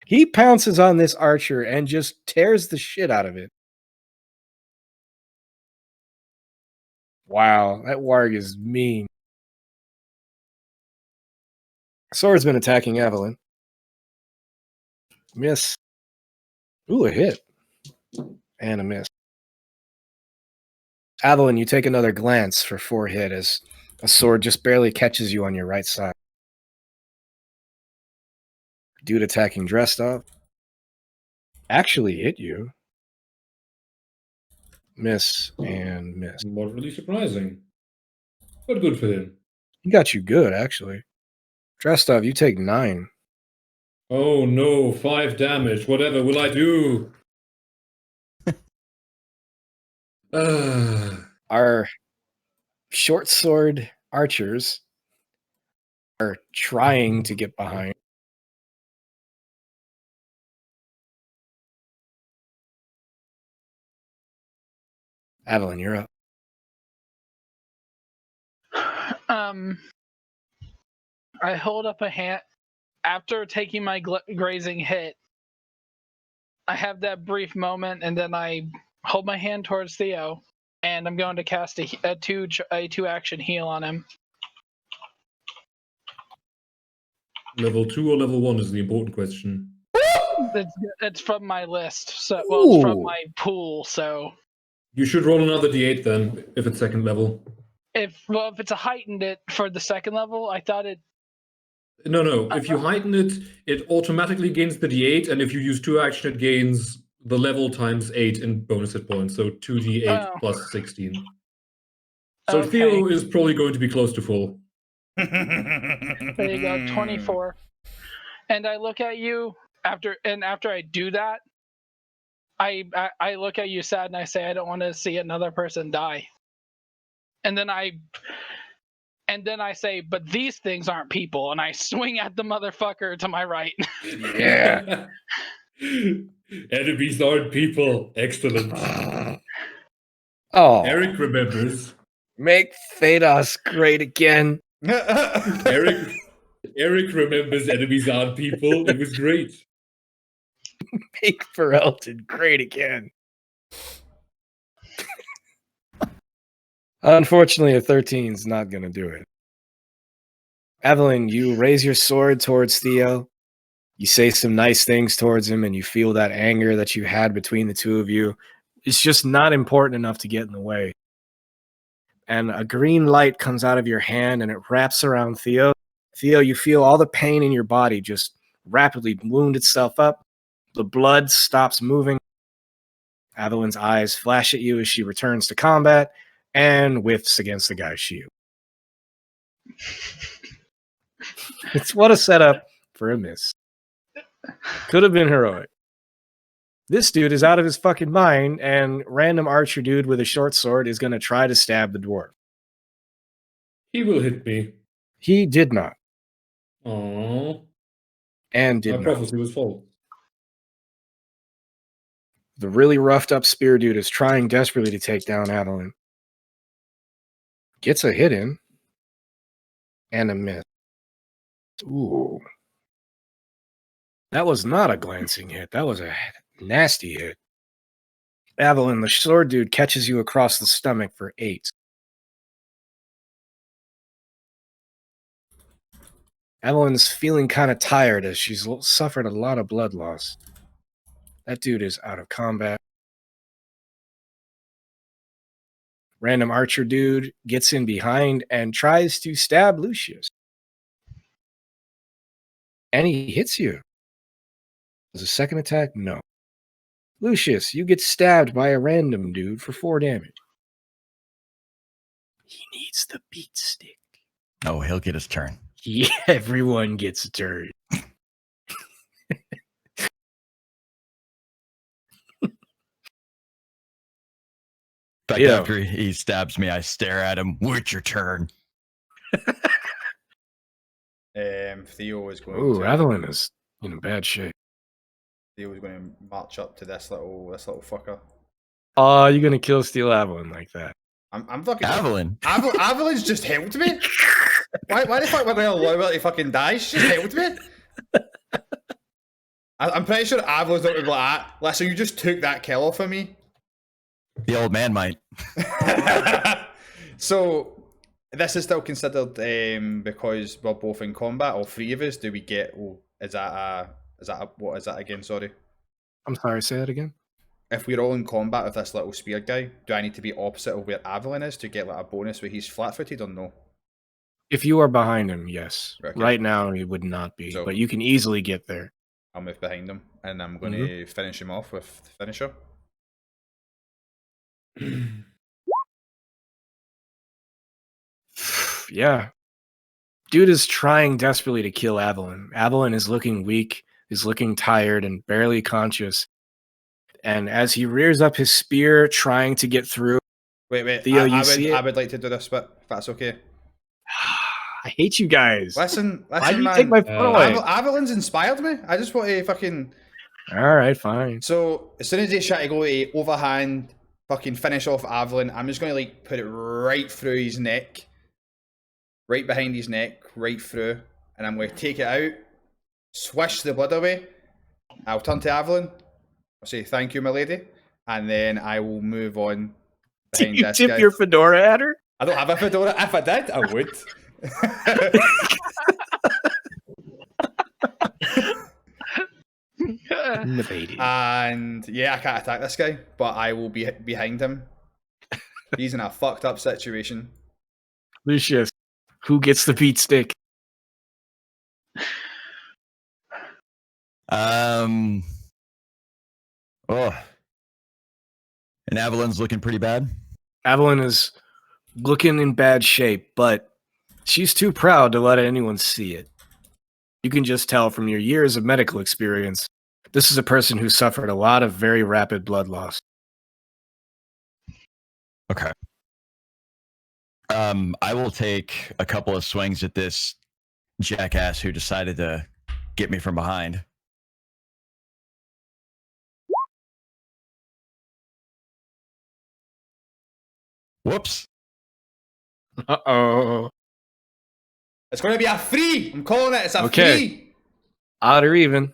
Speaker 1: He pounces on this archer and just tears the shit out of it. Wow, that warg is mean. Swordsman attacking Evelyn. Miss. Ooh, a hit. And a miss. Evelyn, you take another glance for 4 hit as a sword just barely catches you on your right side. Dude attacking Drestov. Actually hit you. Miss and miss.
Speaker 5: Not really surprising. But good for him.
Speaker 1: He got you good, actually. Drestov, you take 9.
Speaker 5: Oh no, 5 damage. Whatever will I do?
Speaker 1: Our short sword archers are trying to get behind. Evelyn, you're up.
Speaker 3: I hold up a hand after taking my grazing hit. I have that brief moment, and then I hold my hand towards Theo, and I'm going to cast a two action heal on him.
Speaker 5: Level 2 or level 1 is the important question.
Speaker 3: It's from my list, so well, it's from
Speaker 1: Ooh.
Speaker 3: my pool. So
Speaker 5: You should roll another d8 then, if it's second level.
Speaker 3: if it's a heightened it for the second level, I thought it.
Speaker 5: No. If you heighten it, it automatically gains the d8, and if you use 2 action, it gains the level times 8 in bonus hit points. So 2d8
Speaker 3: Oh.
Speaker 5: plus 16. So
Speaker 3: Okay.
Speaker 5: Theo is probably going to be close to full.
Speaker 3: There you go, 24. And I look at you after I do that, I look at you sad and I say, I don't want to see another person die. And then I say, but these things aren't people, and I swing at the motherfucker to my right.
Speaker 1: Yeah.
Speaker 5: Enemies aren't people. Excellent.
Speaker 1: Oh,
Speaker 5: Eric remembers.
Speaker 1: make Thedos great again.
Speaker 5: Eric remembers enemies aren't people. It was great.
Speaker 1: Make Ferelton great again. Unfortunately, a 13 is not going to do it. Evelyn, you raise your sword towards Theo. You say some nice things towards him, and you feel that anger that you had between the two of you. It's just not important enough to get in the way. And a green light comes out of your hand, and it wraps around Theo. Theo, you feel all the pain in your body just rapidly wound itself up. The blood stops moving. Evelyn's eyes flash at you as she returns to combat and whiffs against the guy's shield. It's what a setup for a miss. Could have been heroic. This dude is out of his fucking mind, and random archer dude with a short sword is going to try to stab the dwarf.
Speaker 5: He will hit me.
Speaker 1: He did not,
Speaker 5: Aww.
Speaker 1: and did
Speaker 5: My
Speaker 1: not.
Speaker 5: prophecy was false.
Speaker 1: The really roughed up spear dude is trying desperately to take down Adeline. Gets a hit in, and a miss. Ooh. That was not a glancing hit. That was a nasty hit. Adeline, the sword dude, catches you across the stomach for 8. Evelyn's feeling kind of tired as she's suffered a lot of blood loss. That dude is out of combat. Random archer dude gets in behind and tries to stab Lucius. And he hits you. Does a second attack? No. Lucius, you get stabbed by a random dude for 4 damage. He needs the beat stick.
Speaker 4: Oh, he'll get his turn.
Speaker 1: Everyone gets a turn.
Speaker 4: In fact,
Speaker 1: Yeah.
Speaker 4: after he stabs me, I stare at him. What's your turn?
Speaker 2: Theo is going
Speaker 1: Ooh,
Speaker 2: to.
Speaker 1: Evelyn is in bad shape.
Speaker 2: Theo is going to march up to this little fucker.
Speaker 1: Oh, you're gonna kill Steel Evelyn like that.
Speaker 2: I'm fucking.
Speaker 4: Avalon.
Speaker 2: Avalan's just helped me. Why the fuck would I allow her to fucking die? She just helped me. I'm pretty sure Avalan's not gonna be like that. Listen, you just took that kill off of me.
Speaker 4: The old man might.
Speaker 2: So this is still considered because we're both in combat. All 3 of us. Do we get? Oh, is that what is that again? Sorry.
Speaker 1: I'm sorry, say that again.
Speaker 2: If we're all in combat with this little spear guy, do I need to be opposite of where Avalon is to get like a bonus where he's flat-footed or no?
Speaker 1: If you are behind him, yes.
Speaker 2: Okay.
Speaker 1: Right now, he would not be,
Speaker 2: So-
Speaker 1: but you can easily get there.
Speaker 2: I'll move behind him and I'm going to finish him off with the finisher.
Speaker 1: Yeah. Dude is trying desperately to kill Avalon. Avalon is looking weak, is looking tired, and barely conscious. And as he rears up his spear, trying to get through,
Speaker 2: Wait.
Speaker 1: Theo, you see it?
Speaker 2: I would like to do this bit, if that's okay.
Speaker 1: I hate you guys.
Speaker 2: Listen,
Speaker 1: Why do you
Speaker 2: man.
Speaker 1: take my foot away?
Speaker 2: Avalon's inspired me. I just want to fucking...
Speaker 1: All right, fine.
Speaker 2: So, as soon as they try to go to overhand, fucking finish off Avalon, I'm just going to like put it right through his neck. Right behind his neck, right through. And I'm going to take it out, swish the blood away. I'll turn to Avalon. I'll say, thank you, my lady. And then I will move on
Speaker 1: Do
Speaker 2: behind
Speaker 1: you
Speaker 2: this
Speaker 1: tip
Speaker 2: guy.
Speaker 1: your fedora at her?
Speaker 2: I don't have a fedora. If I did, I would.
Speaker 1: Invaded.
Speaker 2: And yeah, I can't attack this guy, but I will be behind him. He's in a fucked up situation.
Speaker 1: Lucius, who gets the beat stick?
Speaker 4: Oh. And Avalon's looking pretty bad.
Speaker 1: Avalon is looking in bad shape, but she's too proud to let anyone see it. You can just tell from your years of medical experience, this is a person who suffered a lot of very rapid blood loss.
Speaker 4: Okay. I will take a couple of swings at this jackass who decided to get me from behind. Whoops.
Speaker 1: Uh-oh.
Speaker 2: It's going to be a free. I'm calling it. It's a
Speaker 1: Okay.
Speaker 2: free.
Speaker 1: Odd or even?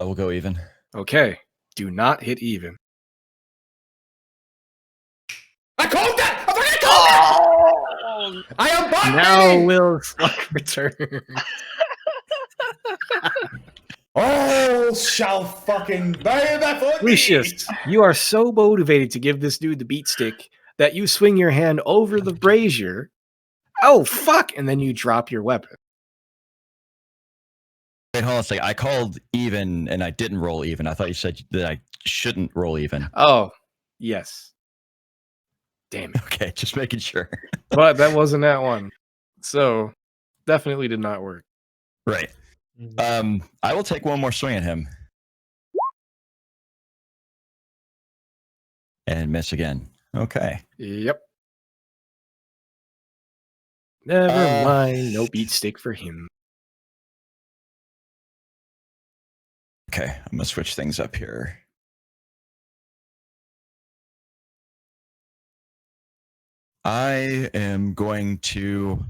Speaker 4: I will go even.
Speaker 1: Okay. Do not hit even.
Speaker 2: I called it. I fucking called it. I am back.
Speaker 1: Now
Speaker 2: baby!
Speaker 1: Will's luck return.
Speaker 2: All shall fucking bow before me.
Speaker 1: Lucius, you are so motivated to give this dude the beat stick that you swing your hand over the brazier. Oh, fuck! And then you drop your weapon.
Speaker 4: Wait, hold on a second. I called even and I didn't roll even. I thought you said that I shouldn't roll even.
Speaker 1: Oh, yes. Damn it.
Speaker 4: Okay, just making sure.
Speaker 1: But that wasn't that one. So, definitely did not work.
Speaker 4: Right. I will take one more swing at him. And miss again. Okay.
Speaker 1: Yep. Never mind. No beat stick for him.
Speaker 4: Okay, I'm going to switch things up here. I am going to...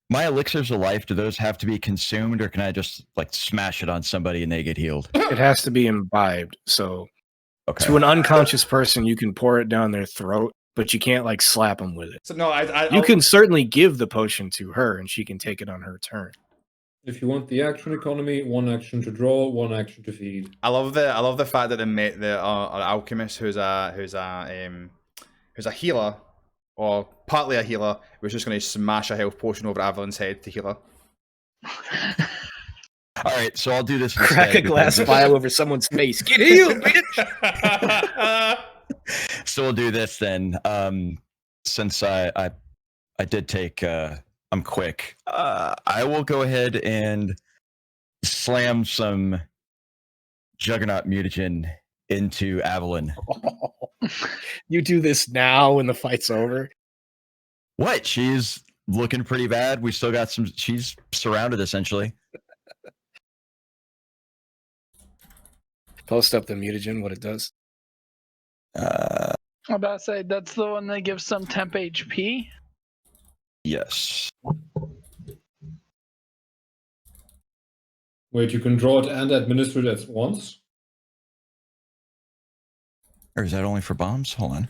Speaker 4: My elixirs of life, do those have to be consumed, or can I just like smash it on somebody and they get healed?
Speaker 1: It has to be imbibed. So
Speaker 4: Okay.
Speaker 1: to an unconscious person, you can pour it down their throat, but you can't like slap them with it.
Speaker 2: So no,
Speaker 1: You can certainly give the potion to her, and she can take it on her turn.
Speaker 5: If you want the action economy, 1 action to draw, 1 action to feed.
Speaker 2: I love the fact that the alchemist who's a healer or partly a healer was just going to smash a health potion over Evelyn's head to heal her.
Speaker 4: All right, so I'll do this
Speaker 1: Crack a
Speaker 4: instead,
Speaker 1: glass
Speaker 4: because-
Speaker 1: vial over someone's face. Get healed, bitch!
Speaker 4: So we'll do this then. Since I did take I'm quick. I will go ahead and slam some Juggernaut mutagen into Evelyn.
Speaker 1: You do this now when the fight's over.
Speaker 4: What? She's looking pretty bad. We still got some. She's surrounded essentially.
Speaker 1: Post up the mutagen, what it does.
Speaker 4: Uh,
Speaker 3: I'm about to say that's the one that gives some temp HP.
Speaker 4: yes.
Speaker 5: Wait, you can draw it and administer it at once?
Speaker 4: Or is that only for bombs? Hold on.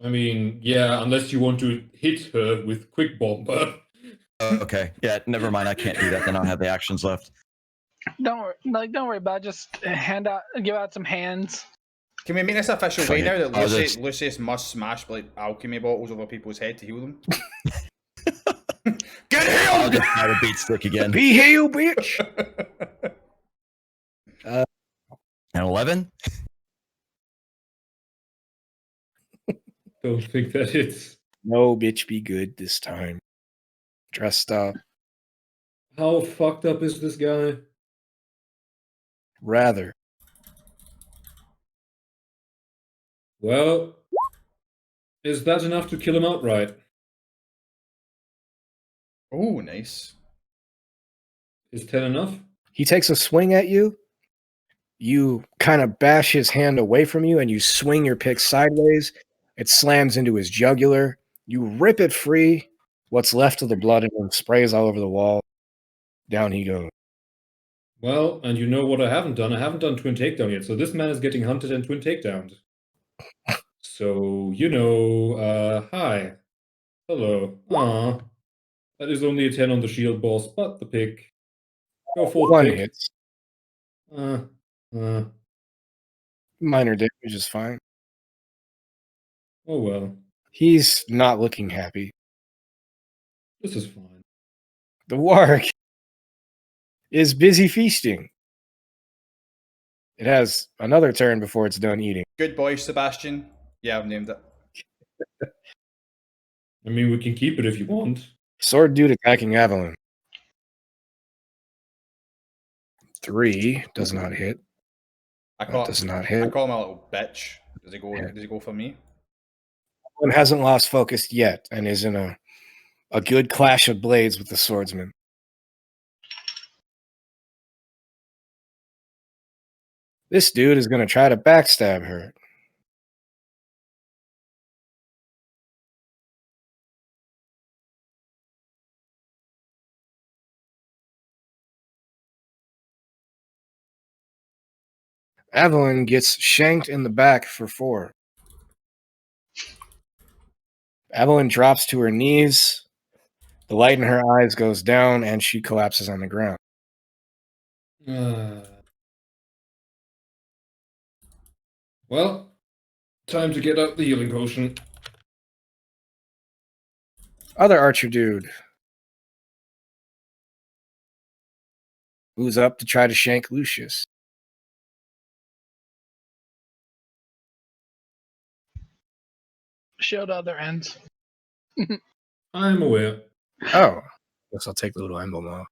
Speaker 5: I mean, yeah, unless you want to hit her with Quick Bomber.
Speaker 4: Okay. Yeah. Never mind. I can't do that. Then I'll have the actions left.
Speaker 3: Don't worry about it. Just give out some hands.
Speaker 2: Can we make this official
Speaker 4: Fuck
Speaker 2: way
Speaker 4: it.
Speaker 2: now that
Speaker 4: I'll just-
Speaker 2: Lucius must smash like alchemy bottles over people's head to heal them? Get
Speaker 4: I'll
Speaker 2: healed!
Speaker 4: just try to beat stick again.
Speaker 1: Be healed, bitch!
Speaker 4: And 11.
Speaker 5: Don't think that hits.
Speaker 1: No, bitch, be good this time. Dressed up.
Speaker 5: How fucked up is this guy?
Speaker 1: Rather.
Speaker 5: Well, is that enough to kill him outright?
Speaker 2: Oh, nice.
Speaker 5: Is 10 enough?
Speaker 1: He takes a swing at you. You kind of bash his hand away from you, and you swing your pick sideways. It slams into his jugular. You rip it free. What's left of the blood in him sprays all over the wall. Down he goes.
Speaker 5: Well, and you know what I haven't done? I haven't done Twin Takedown yet, so this man is getting hunted and Twin Takedowned. So, hi. Hello. Aw. That is only a 10 on the shield boss, but the pick. Go for
Speaker 1: One
Speaker 5: the pick.
Speaker 1: hits.
Speaker 5: Oh
Speaker 1: Minor damage is fine.
Speaker 5: well.
Speaker 1: He's not looking happy.
Speaker 5: This is fine.
Speaker 1: The warg is busy feasting. It has another turn before it's done eating.
Speaker 2: Good boy, Sebastian. Yeah, I've named it.
Speaker 5: I mean, we can keep it if you want.
Speaker 1: Sword dude attacking Evelyn. 3 does not hit.
Speaker 2: I call
Speaker 1: Does not
Speaker 2: I
Speaker 1: hit.
Speaker 2: call him a little bitch. Does he go?
Speaker 1: Yeah.
Speaker 2: Does he go for me?
Speaker 1: One hasn't lost focus yet and is in a good clash of blades with the swordsman. This dude is going to try to backstab her. Evelyn gets shanked in the back for 4. Evelyn drops to her knees. The light in her eyes goes down and she collapses on the ground.
Speaker 5: Well, time to get up the healing potion.
Speaker 1: Other archer dude. Who's up to try to shank Lucius.
Speaker 3: Shield other ends.
Speaker 5: I'm aware.
Speaker 1: Oh, Guess I'll take the little emblem off.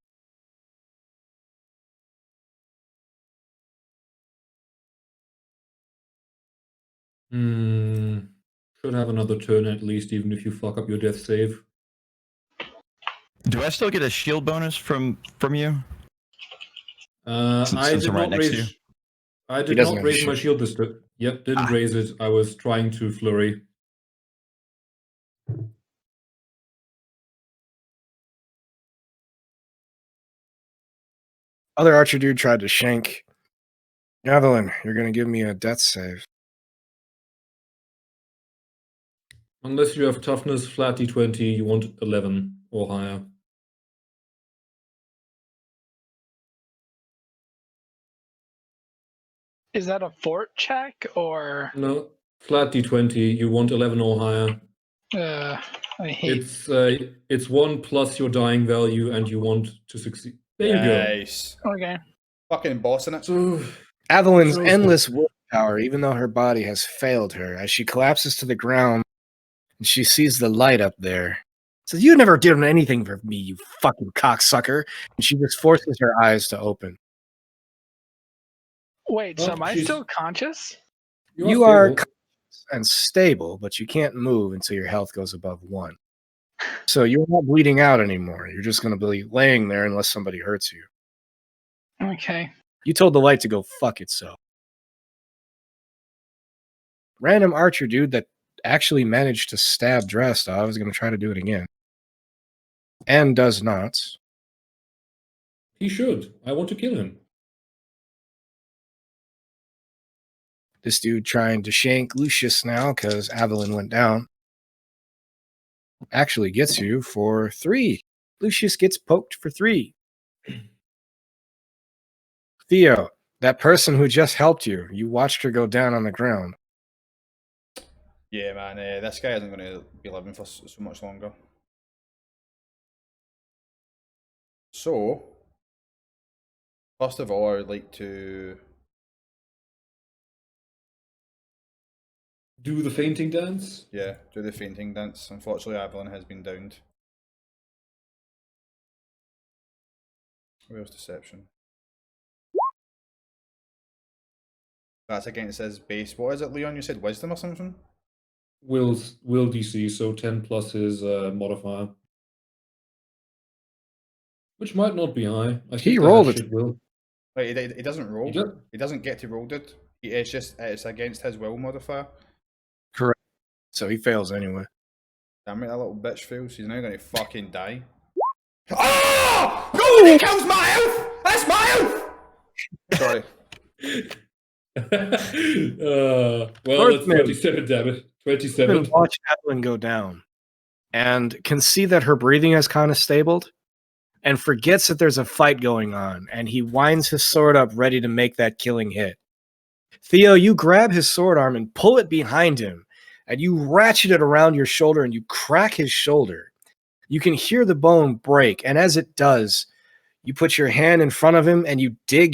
Speaker 5: Should have another turn at least, even if you fuck up your death save.
Speaker 4: Do I still get a shield bonus from you?
Speaker 5: I
Speaker 4: Since
Speaker 5: did
Speaker 4: I'm right
Speaker 5: not
Speaker 4: next to
Speaker 5: raise.
Speaker 4: you?
Speaker 5: I
Speaker 1: He
Speaker 5: did
Speaker 1: doesn't
Speaker 5: not
Speaker 1: have a
Speaker 5: raise my shield this turn. Yep, didn't raise it. I was trying to flurry.
Speaker 1: Other archer dude tried to shank. Evelyn, you're gonna give me a death save.
Speaker 5: Unless you have toughness flat d20, you want 11 or higher.
Speaker 3: Is that a fort check or?
Speaker 5: No, flat d20, you want 11 or higher.
Speaker 3: I hate.
Speaker 5: It's 1 plus your dying value, and you want to succeed. There you go.
Speaker 2: Nice.
Speaker 3: Okay.
Speaker 2: Fucking bossing it.
Speaker 5: So,
Speaker 1: Evelyn's
Speaker 5: So-
Speaker 1: endless willpower, even though her body has failed her, as she collapses to the ground and she sees the light up there. Says, "You never did anything for me, you fucking cocksucker." And she just forces her eyes to open.
Speaker 3: Wait, so
Speaker 5: Well,
Speaker 3: am I
Speaker 5: she's-
Speaker 3: still conscious?
Speaker 1: You are
Speaker 5: stable.
Speaker 1: conscious and stable, but you can't move until your health goes above 1. So you're not bleeding out anymore. You're just going to be laying there unless somebody hurts you.
Speaker 3: Okay.
Speaker 1: You told the light to go fuck itself. Random archer dude that actually managed to stab Drastov is going to try to do it again. And does not.
Speaker 5: He should. I want to kill him.
Speaker 1: This dude trying to shank Lucius now because Avalon went down. Actually gets you for 3. Lucius gets poked for 3. Theo, that person who just helped you, you watched her go down on the ground.
Speaker 2: Yeah, man. This guy isn't going to be living for so much longer. So, first of all, I would like to...
Speaker 5: Do the fainting dance?
Speaker 2: Yeah, do the fainting dance. Unfortunately, Avalon has been downed. Where's deception? That's against his base. What is it, Leon? You said wisdom or something?
Speaker 5: Will DC, so 10 plus his modifier. Which might not be high. I
Speaker 1: He
Speaker 5: think
Speaker 1: rolled
Speaker 5: that
Speaker 1: it.
Speaker 5: shit will.
Speaker 2: Wait, he doesn't roll.
Speaker 5: He does-
Speaker 2: He doesn't get to roll, dude. It's against his will modifier.
Speaker 1: Correct. So he fails anyway.
Speaker 2: Damn it, that little bitch fails. He's now going to fucking die. Oh! Nobody kills my elf! That's my elf! Sorry.
Speaker 5: Well, that's
Speaker 1: Northman.
Speaker 5: 27 damage. 27.
Speaker 1: Even watch Evelyn go down and can see that her breathing has kind of stabled and forgets that there's a fight going on, and he winds his sword up ready to make that killing hit. Theo, you grab his sword arm and pull it behind him, and you ratchet it around your shoulder and you crack his shoulder. You can hear the bone break, and as it does, you put your hand in front of him and you dig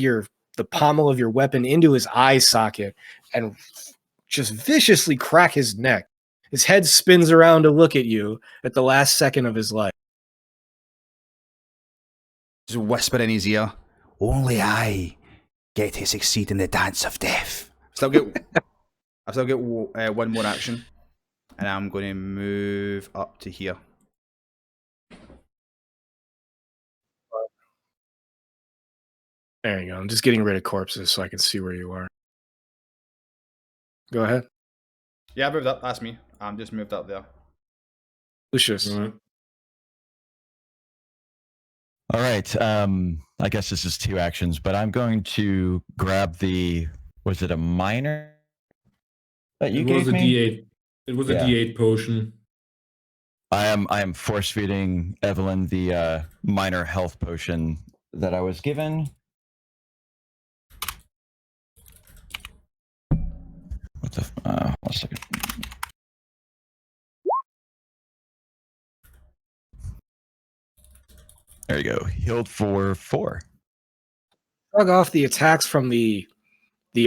Speaker 1: the pommel of your weapon into his eye socket and just viciously crack his neck. His head spins around to look at you at the last second of his life.
Speaker 6: Just whisper in his ear, only I get to succeed in the dance of death.
Speaker 2: I still get one more action. And I'm going to move up to here.
Speaker 1: There you go. I'm just getting rid of corpses so I can see where you are. Go ahead.
Speaker 2: Yeah, I moved up. That's me. I'm just moved up there.
Speaker 1: Lucius.
Speaker 5: Alright.
Speaker 4: All right. I guess this is 2 actions, but I'm going to grab the. Was it a minor that you
Speaker 5: It
Speaker 4: gave
Speaker 5: was a
Speaker 4: me?
Speaker 5: D8. It was a
Speaker 4: Yeah.
Speaker 5: D8 potion.
Speaker 4: I am force feeding Evelyn the minor health potion that I was given. What the? 1 second. There you go. Healed for 4.
Speaker 1: Shrug off the attacks from the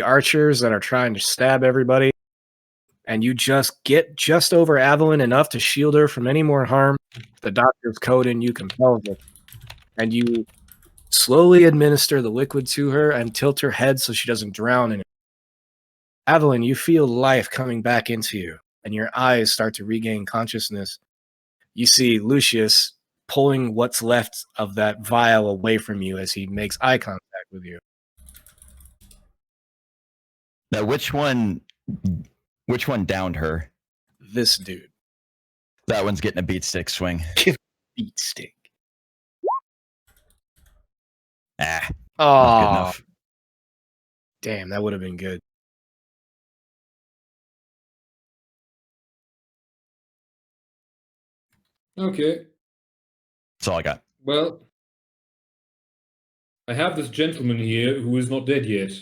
Speaker 1: archers that are trying to stab everybody, and you just get just over Avalon enough to shield her from any more harm. The doctor's code in you compels it. and you slowly administer the liquid to her and tilt her head so she doesn't drown in it. Evelyn, you feel life coming back into you, and your eyes start to regain consciousness. You see Lucius pulling what's left of that vial away from you as he makes eye contact with you.
Speaker 4: Now, which one downed her?
Speaker 1: This dude.
Speaker 4: That one's getting a beat stick swing.
Speaker 1: Beat stick.
Speaker 4: Ah,
Speaker 1: Oh,
Speaker 4: not good enough.
Speaker 1: damn, that would have been good.
Speaker 5: Okay.
Speaker 4: That's all I got.
Speaker 5: Well, I have this gentleman here who is not dead yet.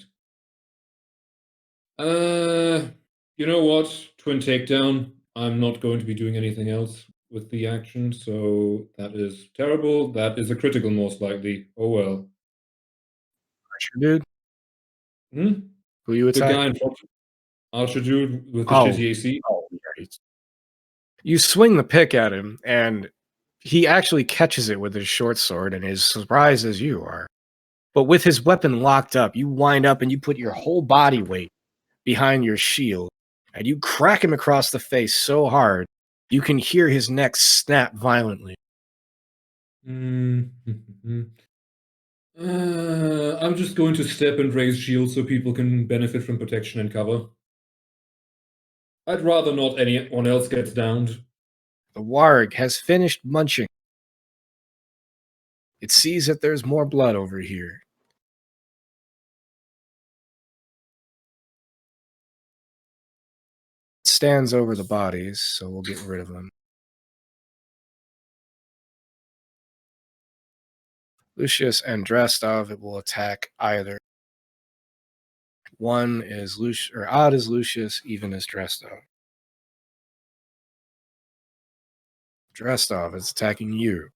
Speaker 5: You know what? Twin takedown. I'm not going to be doing anything else with the action, so that is terrible. That is a critical, most likely. Oh well.
Speaker 1: Archer dude,
Speaker 5: Hmm?
Speaker 1: who you
Speaker 5: The
Speaker 1: attack?
Speaker 5: guy in front, Archer dude with the
Speaker 1: Oh.
Speaker 5: shitty AC.
Speaker 1: Oh, right. You swing the pick at him, and he actually catches it with his short sword and is surprised as you are. But with his weapon locked up, you wind up and you put your whole body weight behind your shield, and you crack him across the face so hard, you can hear his neck snap violently.
Speaker 5: I'm just going to step and raise shield so people can benefit from protection and cover. I'd rather not anyone else gets downed.
Speaker 1: The warg has finished munching. It sees that there's more blood over here. It stands over the bodies, so we'll get rid of them. Lucius and Drestov, it will attack either. One is Lucius, or odd is Lucius, even is Drestov. Drestov is attacking you.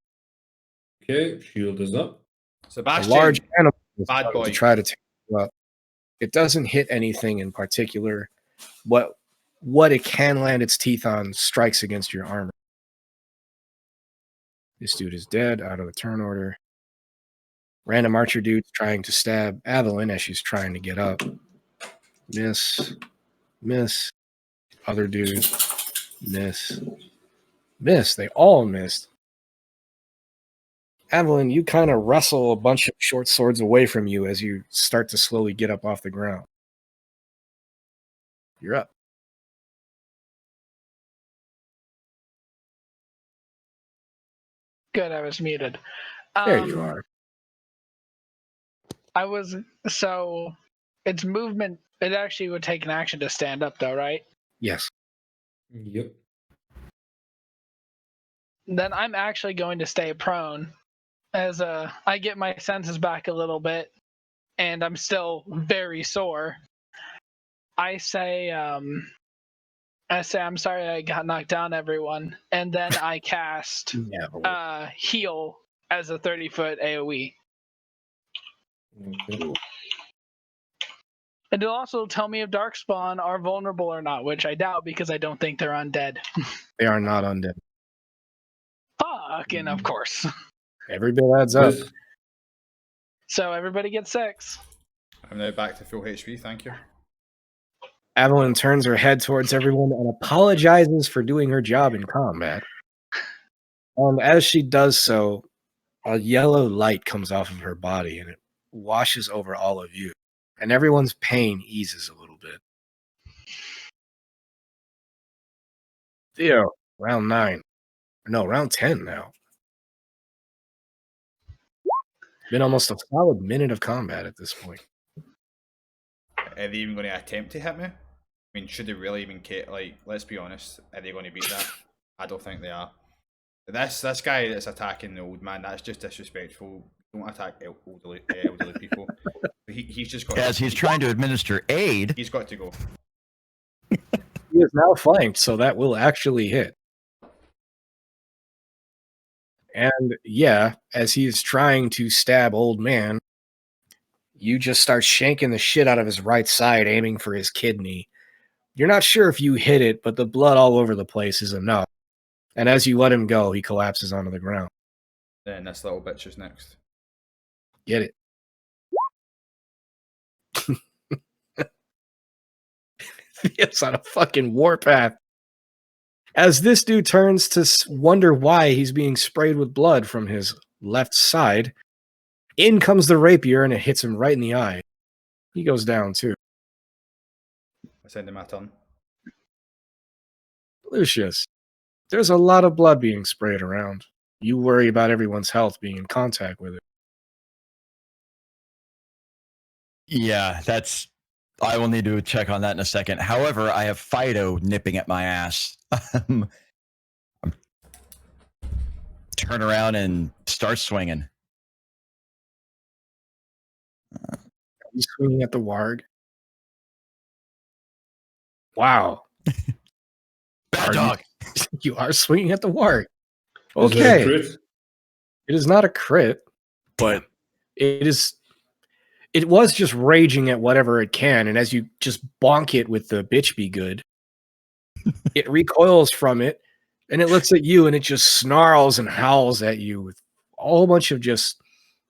Speaker 5: Okay, shield is up.
Speaker 1: A
Speaker 2: Sebastian,
Speaker 1: large animal is
Speaker 2: bad
Speaker 1: coming
Speaker 2: boy.
Speaker 1: to try to take you up. It doesn't hit anything in particular. What it can land its teeth on strikes against your armor. This dude is dead, out of the turn order. Random archer dude's trying to stab Evelyn as she's trying to get up. Miss. Miss. Other dude. Miss. Miss. They all missed. Evelyn, you kind of wrestle a bunch of short swords away from you as you start to slowly get up off the ground. You're up.
Speaker 3: Good, I was muted.
Speaker 1: There you are.
Speaker 3: So its movement, it actually would take an action to stand up though, right?
Speaker 1: Yes.
Speaker 5: Yep.
Speaker 3: Then I'm actually going to stay prone as I get my senses back a little bit and I'm still very sore. I say I'm sorry I got knocked down, everyone, and then I cast
Speaker 1: Yeah.
Speaker 3: heal as a 30-foot AoE.
Speaker 5: Okay.
Speaker 3: And it'll also tell me if Darkspawn are vulnerable or not, which I doubt because I don't think they're undead.
Speaker 1: They are not undead.
Speaker 3: Fucking of course.
Speaker 1: Every bit adds up.
Speaker 5: This,
Speaker 3: So everybody gets 6.
Speaker 2: I'm now back to full HP, thank you.
Speaker 1: Evelyn turns her head towards everyone and apologizes for doing her job in combat. As she does so, a yellow light comes off of her body and it washes over all of you. And everyone's pain eases a little bit. Theo, round 9. No, round 10 now. Been almost a solid minute of combat at this point.
Speaker 2: Are they even going to attempt to hit me? I mean, should they really even care? Like, let's be honest, are they going to beat that? I don't think they are. This guy that's attacking the old man, that's just disrespectful. Don't attack elderly people. He's just got.
Speaker 4: As he's trying to administer aid.
Speaker 2: He's got to go.
Speaker 1: He is now flanked, so that will actually hit. And yeah, as he is trying to stab old man, you just start shanking the shit out of his right side, aiming for his kidney. You're not sure if you hit it, but the blood all over the place is enough. And as you let him go, he collapses onto the ground.
Speaker 2: Then this little bitch is next.
Speaker 1: Get it. It's on a fucking warpath. As this dude turns to wonder why he's being sprayed with blood from his left side, in comes the rapier and it hits him right in the eye. He goes down too.
Speaker 2: I send him my turn.
Speaker 1: Lucius, there's a lot of blood being sprayed around. You worry about everyone's health being in contact with it.
Speaker 4: Yeah, I will need to check on that in a second. However, I have Fido nipping at my ass. Turn around and start swinging.
Speaker 1: He's swinging at the warg. Wow.
Speaker 4: Bad
Speaker 1: Are
Speaker 4: dog.
Speaker 1: You are swinging at the warg.
Speaker 5: Is that a
Speaker 1: Okay.
Speaker 5: crit?
Speaker 1: It is not a crit, but it was just raging at whatever it can, and as you just bonk it with the bitch be good, it recoils from it, and it looks at you, and it just snarls and howls at you with a whole bunch of just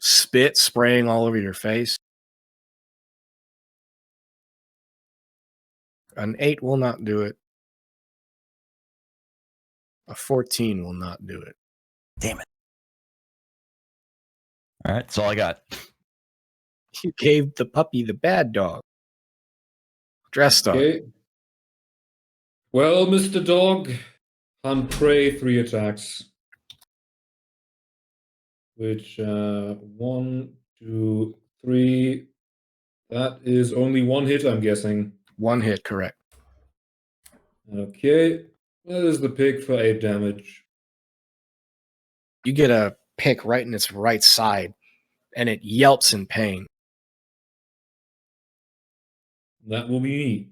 Speaker 1: spit spraying all over your face. An 8 will not do it. A 14 will not do it.
Speaker 4: Damn it. All right, that's all I got.
Speaker 1: You gave the puppy the bad dog. Dress dog.
Speaker 5: Okay. Well, Mr. Dog, hunt prey 3 attacks. Which, 1, 2, 3. That is only 1 hit, I'm guessing.
Speaker 1: 1 hit, correct.
Speaker 5: Okay. That is the pig for 8 damage.
Speaker 1: You get a pick right in its right side, and it yelps in pain.
Speaker 5: That will be me.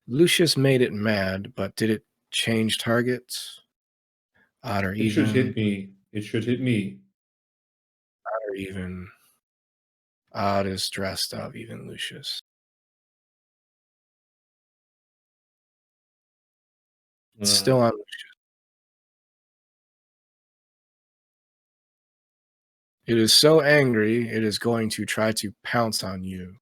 Speaker 1: Lucius made it mad, but did it change targets? Odd or
Speaker 5: It should
Speaker 1: even?
Speaker 5: hit me. It should hit me.
Speaker 1: Odd or even? Odd is dressed up, even Lucius. It's still on Lucius. It is so angry, it is going to try to pounce on you.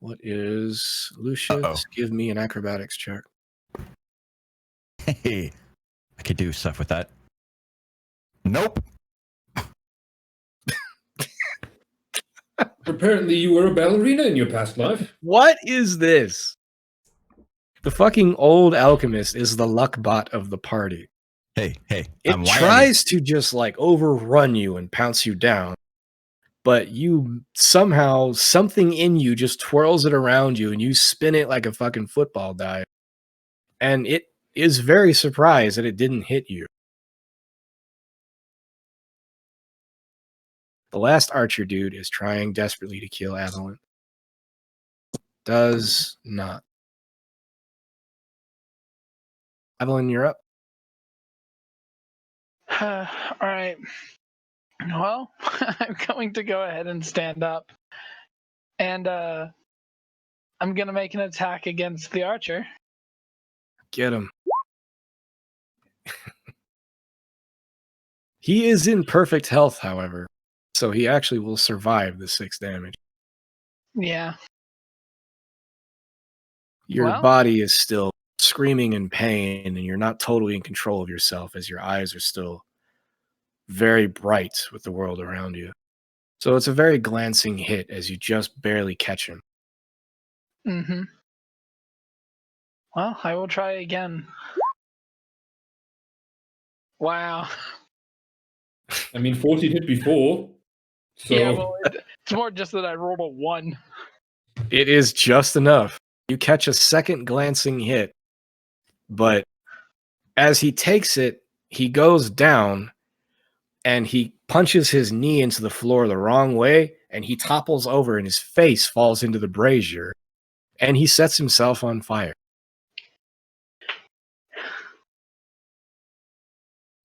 Speaker 1: What is Lucius?
Speaker 4: Uh-oh.
Speaker 1: Give me an acrobatics check.
Speaker 4: Hey, I could do stuff with that. Nope.
Speaker 5: Apparently, you were a ballerina in your past life.
Speaker 1: What is this? The fucking old alchemist is the luck bot of the party.
Speaker 4: Hey,
Speaker 1: It
Speaker 4: I'm
Speaker 1: tries to just like overrun you and pounce you down, but you somehow, something in you just twirls it around you and you spin it like a fucking football die. And it is very surprised that it didn't hit you. The last archer dude is trying desperately to kill Avalon. Does not. Avalon, you're up.
Speaker 3: All right. Well, I'm going to go ahead and stand up. And I'm going to make an attack against the archer.
Speaker 1: Get him. He is in perfect health, however, so he actually will survive the 6 damage.
Speaker 3: Yeah.
Speaker 1: Your
Speaker 3: Well-
Speaker 1: body is still screaming in pain, and you're not totally in control of yourself as your eyes are still very bright with the world around you. So it's a very glancing hit as you just barely catch him.
Speaker 3: Mm-hmm. Well, I will try again. Wow.
Speaker 5: I mean, 14 hit before. So,
Speaker 3: Yeah, well, it's more just that I rolled a 1.
Speaker 1: It is just enough. You catch a second glancing hit, but as he takes it, he goes down and he punches his knee into the floor the wrong way, and he topples over and his face falls into the brazier, and he sets himself on fire.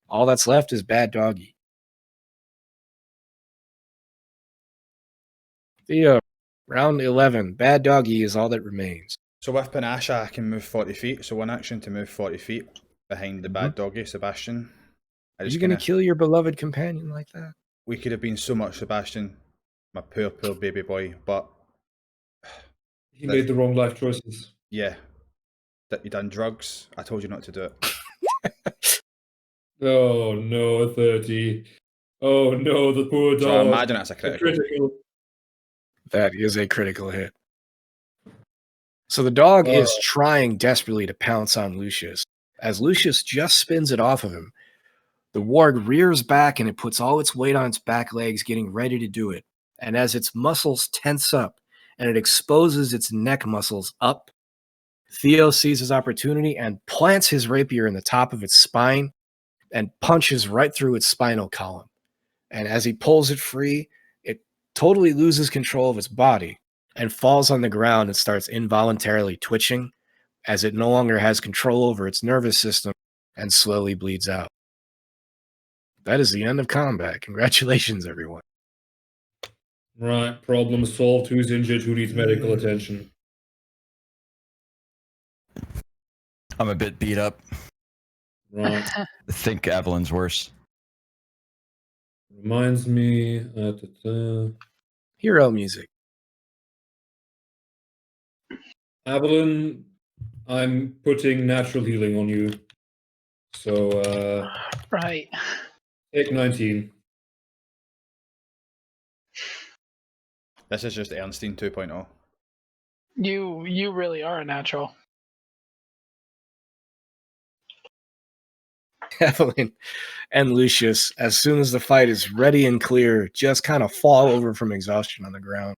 Speaker 1: All that's left is Bad Doggy. Theo, round 11. Bad Doggy is all that remains.
Speaker 2: So with Panasha, I can move 40 feet. So one action to move 40 feet behind the bad doggy, Sebastian. I
Speaker 1: Are
Speaker 2: just
Speaker 1: you going to
Speaker 2: kinda,
Speaker 1: kill your beloved companion like that?
Speaker 2: we could have been so much, Sebastian. My poor, poor baby boy. But
Speaker 5: He made the wrong life choices.
Speaker 2: yeah, that you done drugs. I told you not to do it.
Speaker 5: Oh no, a 30. Oh no, the poor dog.
Speaker 2: So I imagine that's a
Speaker 5: A
Speaker 2: critical.
Speaker 5: critical.
Speaker 1: That is a critical hit. So the dog is
Speaker 5: Oh.
Speaker 1: trying desperately to pounce on Lucius. As Lucius just spins it off of him, the warg rears back and it puts all its weight on its back legs, getting ready to do it. And as its muscles tense up and it exposes its neck muscles up, Theo sees his opportunity and plants his rapier in the top of its spine and punches right through its spinal column. And as he pulls it free, it totally loses control of its body and falls on the ground and starts involuntarily twitching as it no longer has control over its nervous system and slowly bleeds out. That is the end of combat. Congratulations, everyone.
Speaker 5: Right, problem solved. Who's injured? Who needs medical attention?
Speaker 4: I'm a bit beat up.
Speaker 5: Right.
Speaker 4: I think Evelyn's worse.
Speaker 5: Reminds me.
Speaker 1: Hero music.
Speaker 5: Evelyn, I'm putting natural healing on you. So,
Speaker 3: Right.
Speaker 5: take 19.
Speaker 2: This is just Ernstein 2.0.
Speaker 3: You really are a natural.
Speaker 1: Evelyn and Lucius, as soon as the fight is ready and clear, just kind of fall over from exhaustion on the ground.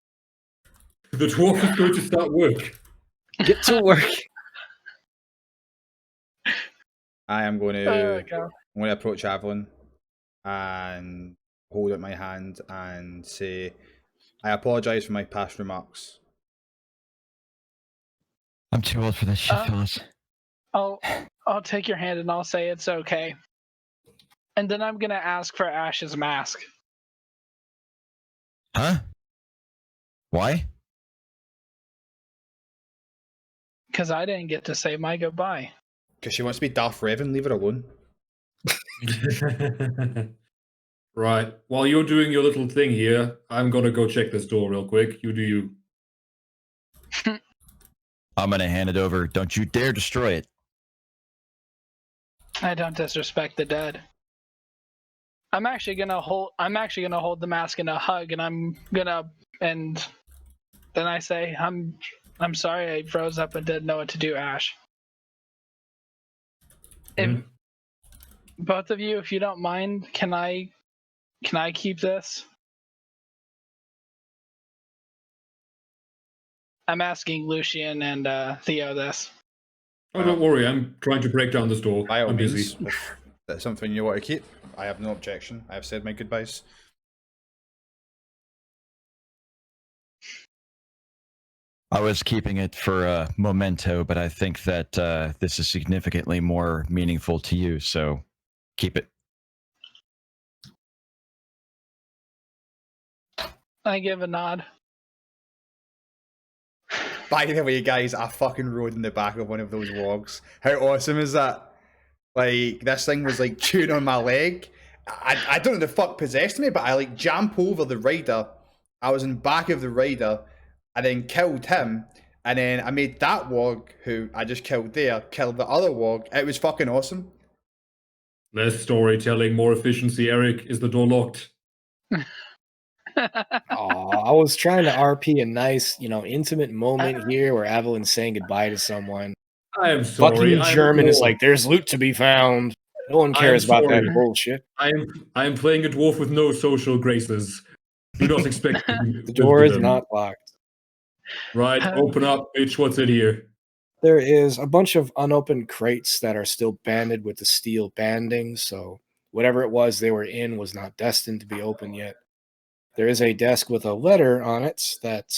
Speaker 5: The dwarf is going to start work.
Speaker 1: Get to work.
Speaker 2: I am going
Speaker 3: Oh,
Speaker 2: to
Speaker 3: God.
Speaker 2: I'm going to approach Evelyn and hold out my hand and say, I apologise for my past remarks.
Speaker 4: I'm too old for this shit, fellas.
Speaker 3: I'll take your hand and I'll say it's okay. And then I'm gonna ask for Ash's mask.
Speaker 4: Huh? Why?
Speaker 3: Because I didn't get to say my goodbye.
Speaker 2: Because she wants to be Darth Revan, leave her alone.
Speaker 5: Right. While you're doing your little thing here, I'm gonna go check this door real quick. You do you.
Speaker 4: I'm gonna hand it over. Don't you dare destroy it.
Speaker 3: I don't disrespect the dead. I'm actually gonna hold the mask in a hug, and then I say, I'm sorry I froze up and didn't know what to do, Ash. If both of you, if you don't mind, can I keep this? I'm asking Lucian and Theo this.
Speaker 5: Oh, don't worry. I'm trying to break down this door.
Speaker 2: By all
Speaker 5: I'm
Speaker 2: means,
Speaker 5: busy.
Speaker 2: if that's something you want to keep, I have no objection. I have said my goodbyes.
Speaker 4: I was keeping it for a memento, but I think that this is significantly more meaningful to you, so keep it.
Speaker 3: I give a nod.
Speaker 2: By the way, guys, I fucking rode in the back of one of those wogs. How awesome is that? Like, this thing was like chewing on my leg. I don't know the fuck possessed me, but I like jump over the rider. I was in back of the rider and then killed him. And then I made that wog who I just killed there, killed the other wog. It was fucking awesome.
Speaker 5: Less storytelling, more efficiency, Eric. Is the door locked?
Speaker 1: I was trying to RP a nice, intimate moment here where Evelyn's saying goodbye to someone.
Speaker 5: I am sorry.
Speaker 1: Fucking German is like, there's loot to be found. No one cares about that
Speaker 5: sorry.
Speaker 1: bullshit.
Speaker 5: I am playing a dwarf with no social graces. Do not expect
Speaker 1: The door is not locked.
Speaker 5: Right, open up, bitch. What's in here?
Speaker 1: There is a bunch of unopened crates that are still banded with the steel banding, so whatever it was they were in was not destined to be open yet. There is a desk with a letter on it that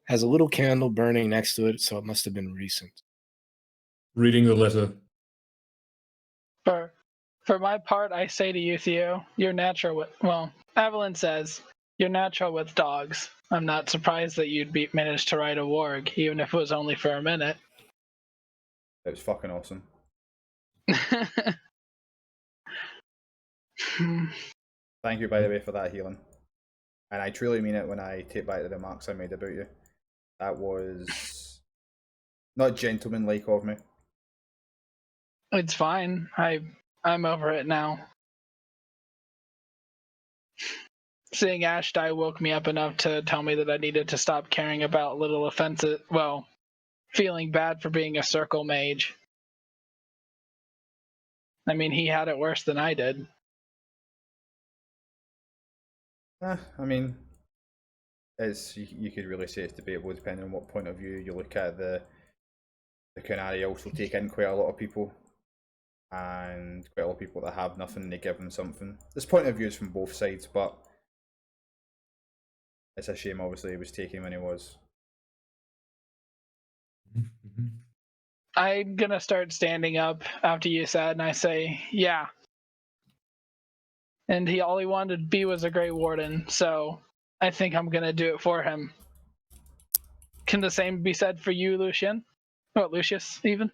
Speaker 1: has a little candle burning next to it, so it must have been recent.
Speaker 5: Reading the letter.
Speaker 3: For my part, I say to you, Theo, you're natural. Well, Evelyn says, You're natural with dogs. I'm not surprised that you'd manage to ride a warg, even if it was only for a minute.
Speaker 2: It was fucking awesome. Thank you, by the way, for that healing. And I truly mean it when I take back the remarks I made about you. That was not gentlemanlike of me.
Speaker 3: It's fine. I'm over it now. Seeing Ash die woke me up enough to tell me that I needed to stop caring about little offenses. Well, feeling bad for being a circle mage. I mean, he had it worse than I did.
Speaker 2: I mean, you could really say it's debatable depending on what point of view you look at. The Canary also take in quite a lot of people, and quite a lot of people that have nothing, they give them something. There's point of views from both sides, but it's a shame, obviously, he was taking when he was.
Speaker 3: I'm gonna start standing up after you said, and I say, yeah. And all he wanted to be was a Grey Warden, so I think I'm gonna do it for him. Can the same be said for you, Lucian? Or Lucius, even?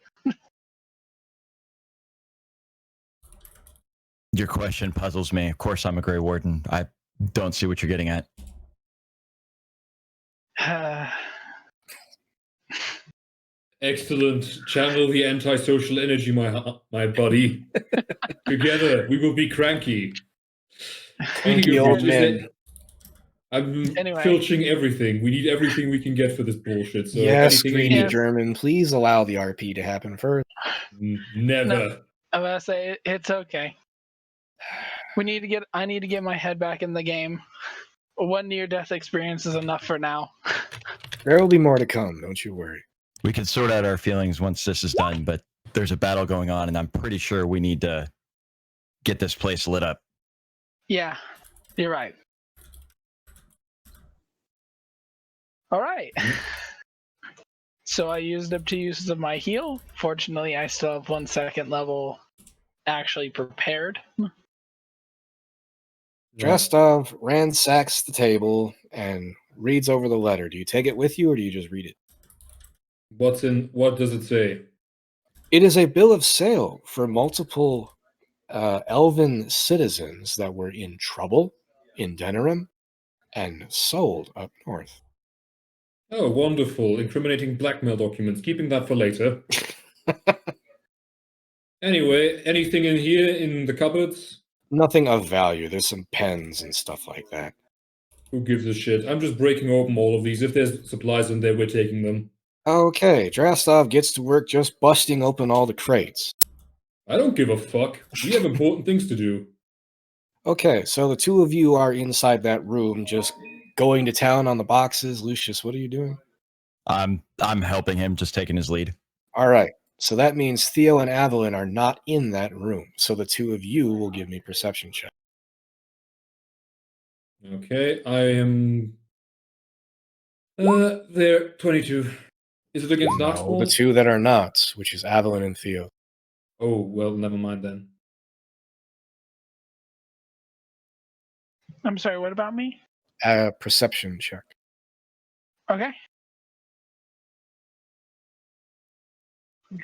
Speaker 4: Your question puzzles me. Of course, I'm a Grey Warden. I don't see what you're getting at.
Speaker 5: Excellent. Channel the antisocial energy, my buddy. Together, we will be cranky.
Speaker 1: Cranky old men.
Speaker 5: I'm
Speaker 3: Anyway.
Speaker 5: filching everything. We need everything we can get for this bullshit. So
Speaker 1: Yes,
Speaker 5: anything
Speaker 1: greedy
Speaker 5: in
Speaker 1: German. Please allow the RP to happen first.
Speaker 5: Never.
Speaker 3: No. I'm gonna say it's okay. I need to get my head back in the game. One near-death experience is enough for now.
Speaker 1: There will be more to come, don't you worry.
Speaker 4: We can sort out our feelings once this is done, but there's a battle going on, and I'm pretty sure we need to get this place lit up.
Speaker 3: Yeah, you're right. All right. So I used up 2 uses of my heal. Fortunately, I still have 1 second level actually prepared.
Speaker 1: Drestov ransacks the table and reads over the letter. Do you take it with you or do you just read it?
Speaker 5: What does it say?
Speaker 1: It is a bill of sale for multiple elven citizens that were in trouble in Denerim and sold up north.
Speaker 5: Oh, wonderful. Incriminating blackmail documents. Keeping that for later. Anyway, anything in here in the cupboards?
Speaker 1: Nothing of value. There's some pens and stuff like that.
Speaker 5: Who gives a shit? I'm just breaking open all of these. If there's supplies in there, we're taking them.
Speaker 1: Okay, Drastov gets to work just busting open all the crates.
Speaker 5: I don't give a fuck. We have important things to do.
Speaker 1: Okay, so the two of you are inside that room just going to town on the boxes. Lucius, what are you doing?
Speaker 4: I'm helping him, just taking his lead.
Speaker 1: All right, so that means Theo and Evelyn are not in that room. So the two of you will give me perception check.
Speaker 5: Okay, I am... there, 22. Is it against
Speaker 1: No,
Speaker 5: Darkspawn?
Speaker 1: the two that are not, which is Evelyn and Theo.
Speaker 5: Oh, well, never mind then.
Speaker 3: I'm sorry, what about me?
Speaker 1: Perception check.
Speaker 3: Okay.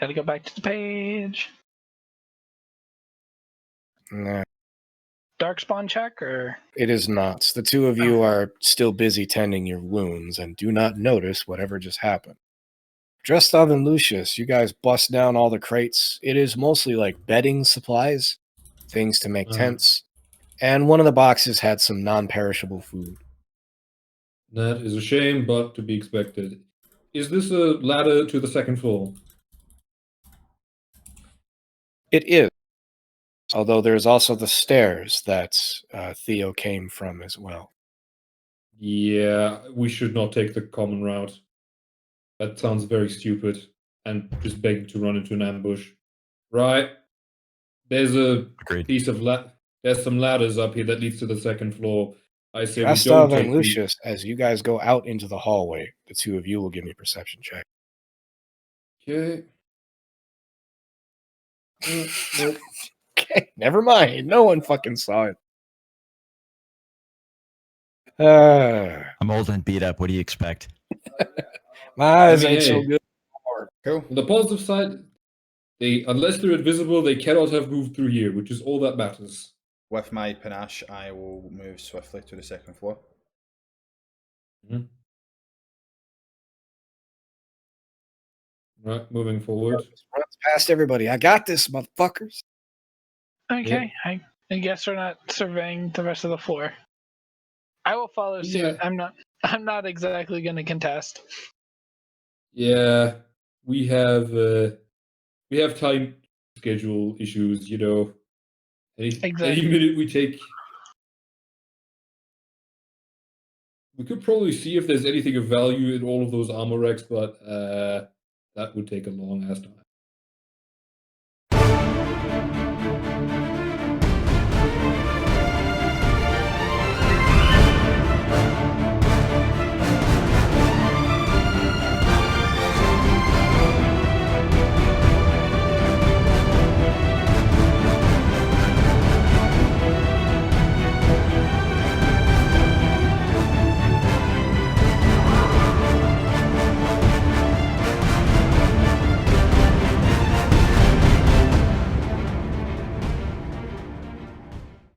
Speaker 3: Gotta go back to the page.
Speaker 1: Nah,
Speaker 3: Darkspawn check, or?
Speaker 1: it is not. The two of you are still busy tending your wounds and do not notice whatever just happened. Drestov and Lucius, you guys bust down all the crates. It is mostly like bedding supplies, things to make tents, and one of the boxes had some non-perishable food.
Speaker 5: That is a shame, but to be expected. Is this a ladder to the second floor?
Speaker 1: It is, although there's also the stairs that Theo came from as well.
Speaker 5: Yeah, we should not take the common route. That sounds very stupid and just begging to run into an ambush. Right. There's a
Speaker 4: Agreed.
Speaker 5: piece of there's some ladders up here that leads to the second floor. I say we don't
Speaker 1: Drestov
Speaker 5: take
Speaker 1: and Lucius, as you guys go out into the hallway, the two of you will give me a perception check.
Speaker 5: Okay. Nope.
Speaker 1: Okay, never mind. No one fucking saw it.
Speaker 4: I'm old and beat up. What do you expect?
Speaker 1: My eyes
Speaker 5: mean,
Speaker 1: ain't so
Speaker 5: hey.
Speaker 1: good.
Speaker 2: Cool.
Speaker 5: On the positive side, unless they're invisible, they cannot have moved through here, which is all that matters.
Speaker 2: With my panache, I will move swiftly to the second floor.
Speaker 5: Mhm. Right, moving forward.
Speaker 1: Runs past everybody. I got this, motherfuckers.
Speaker 3: Okay, I guess we're not surveying the rest of the floor. I will follow suit.
Speaker 5: Yeah.
Speaker 3: I'm not exactly going to contest.
Speaker 5: Yeah, we have time schedule issues, you know. Any
Speaker 3: Exactly.
Speaker 5: minute we take, we could probably see if there's anything of value in all of those armor racks, but that would take a long ass time.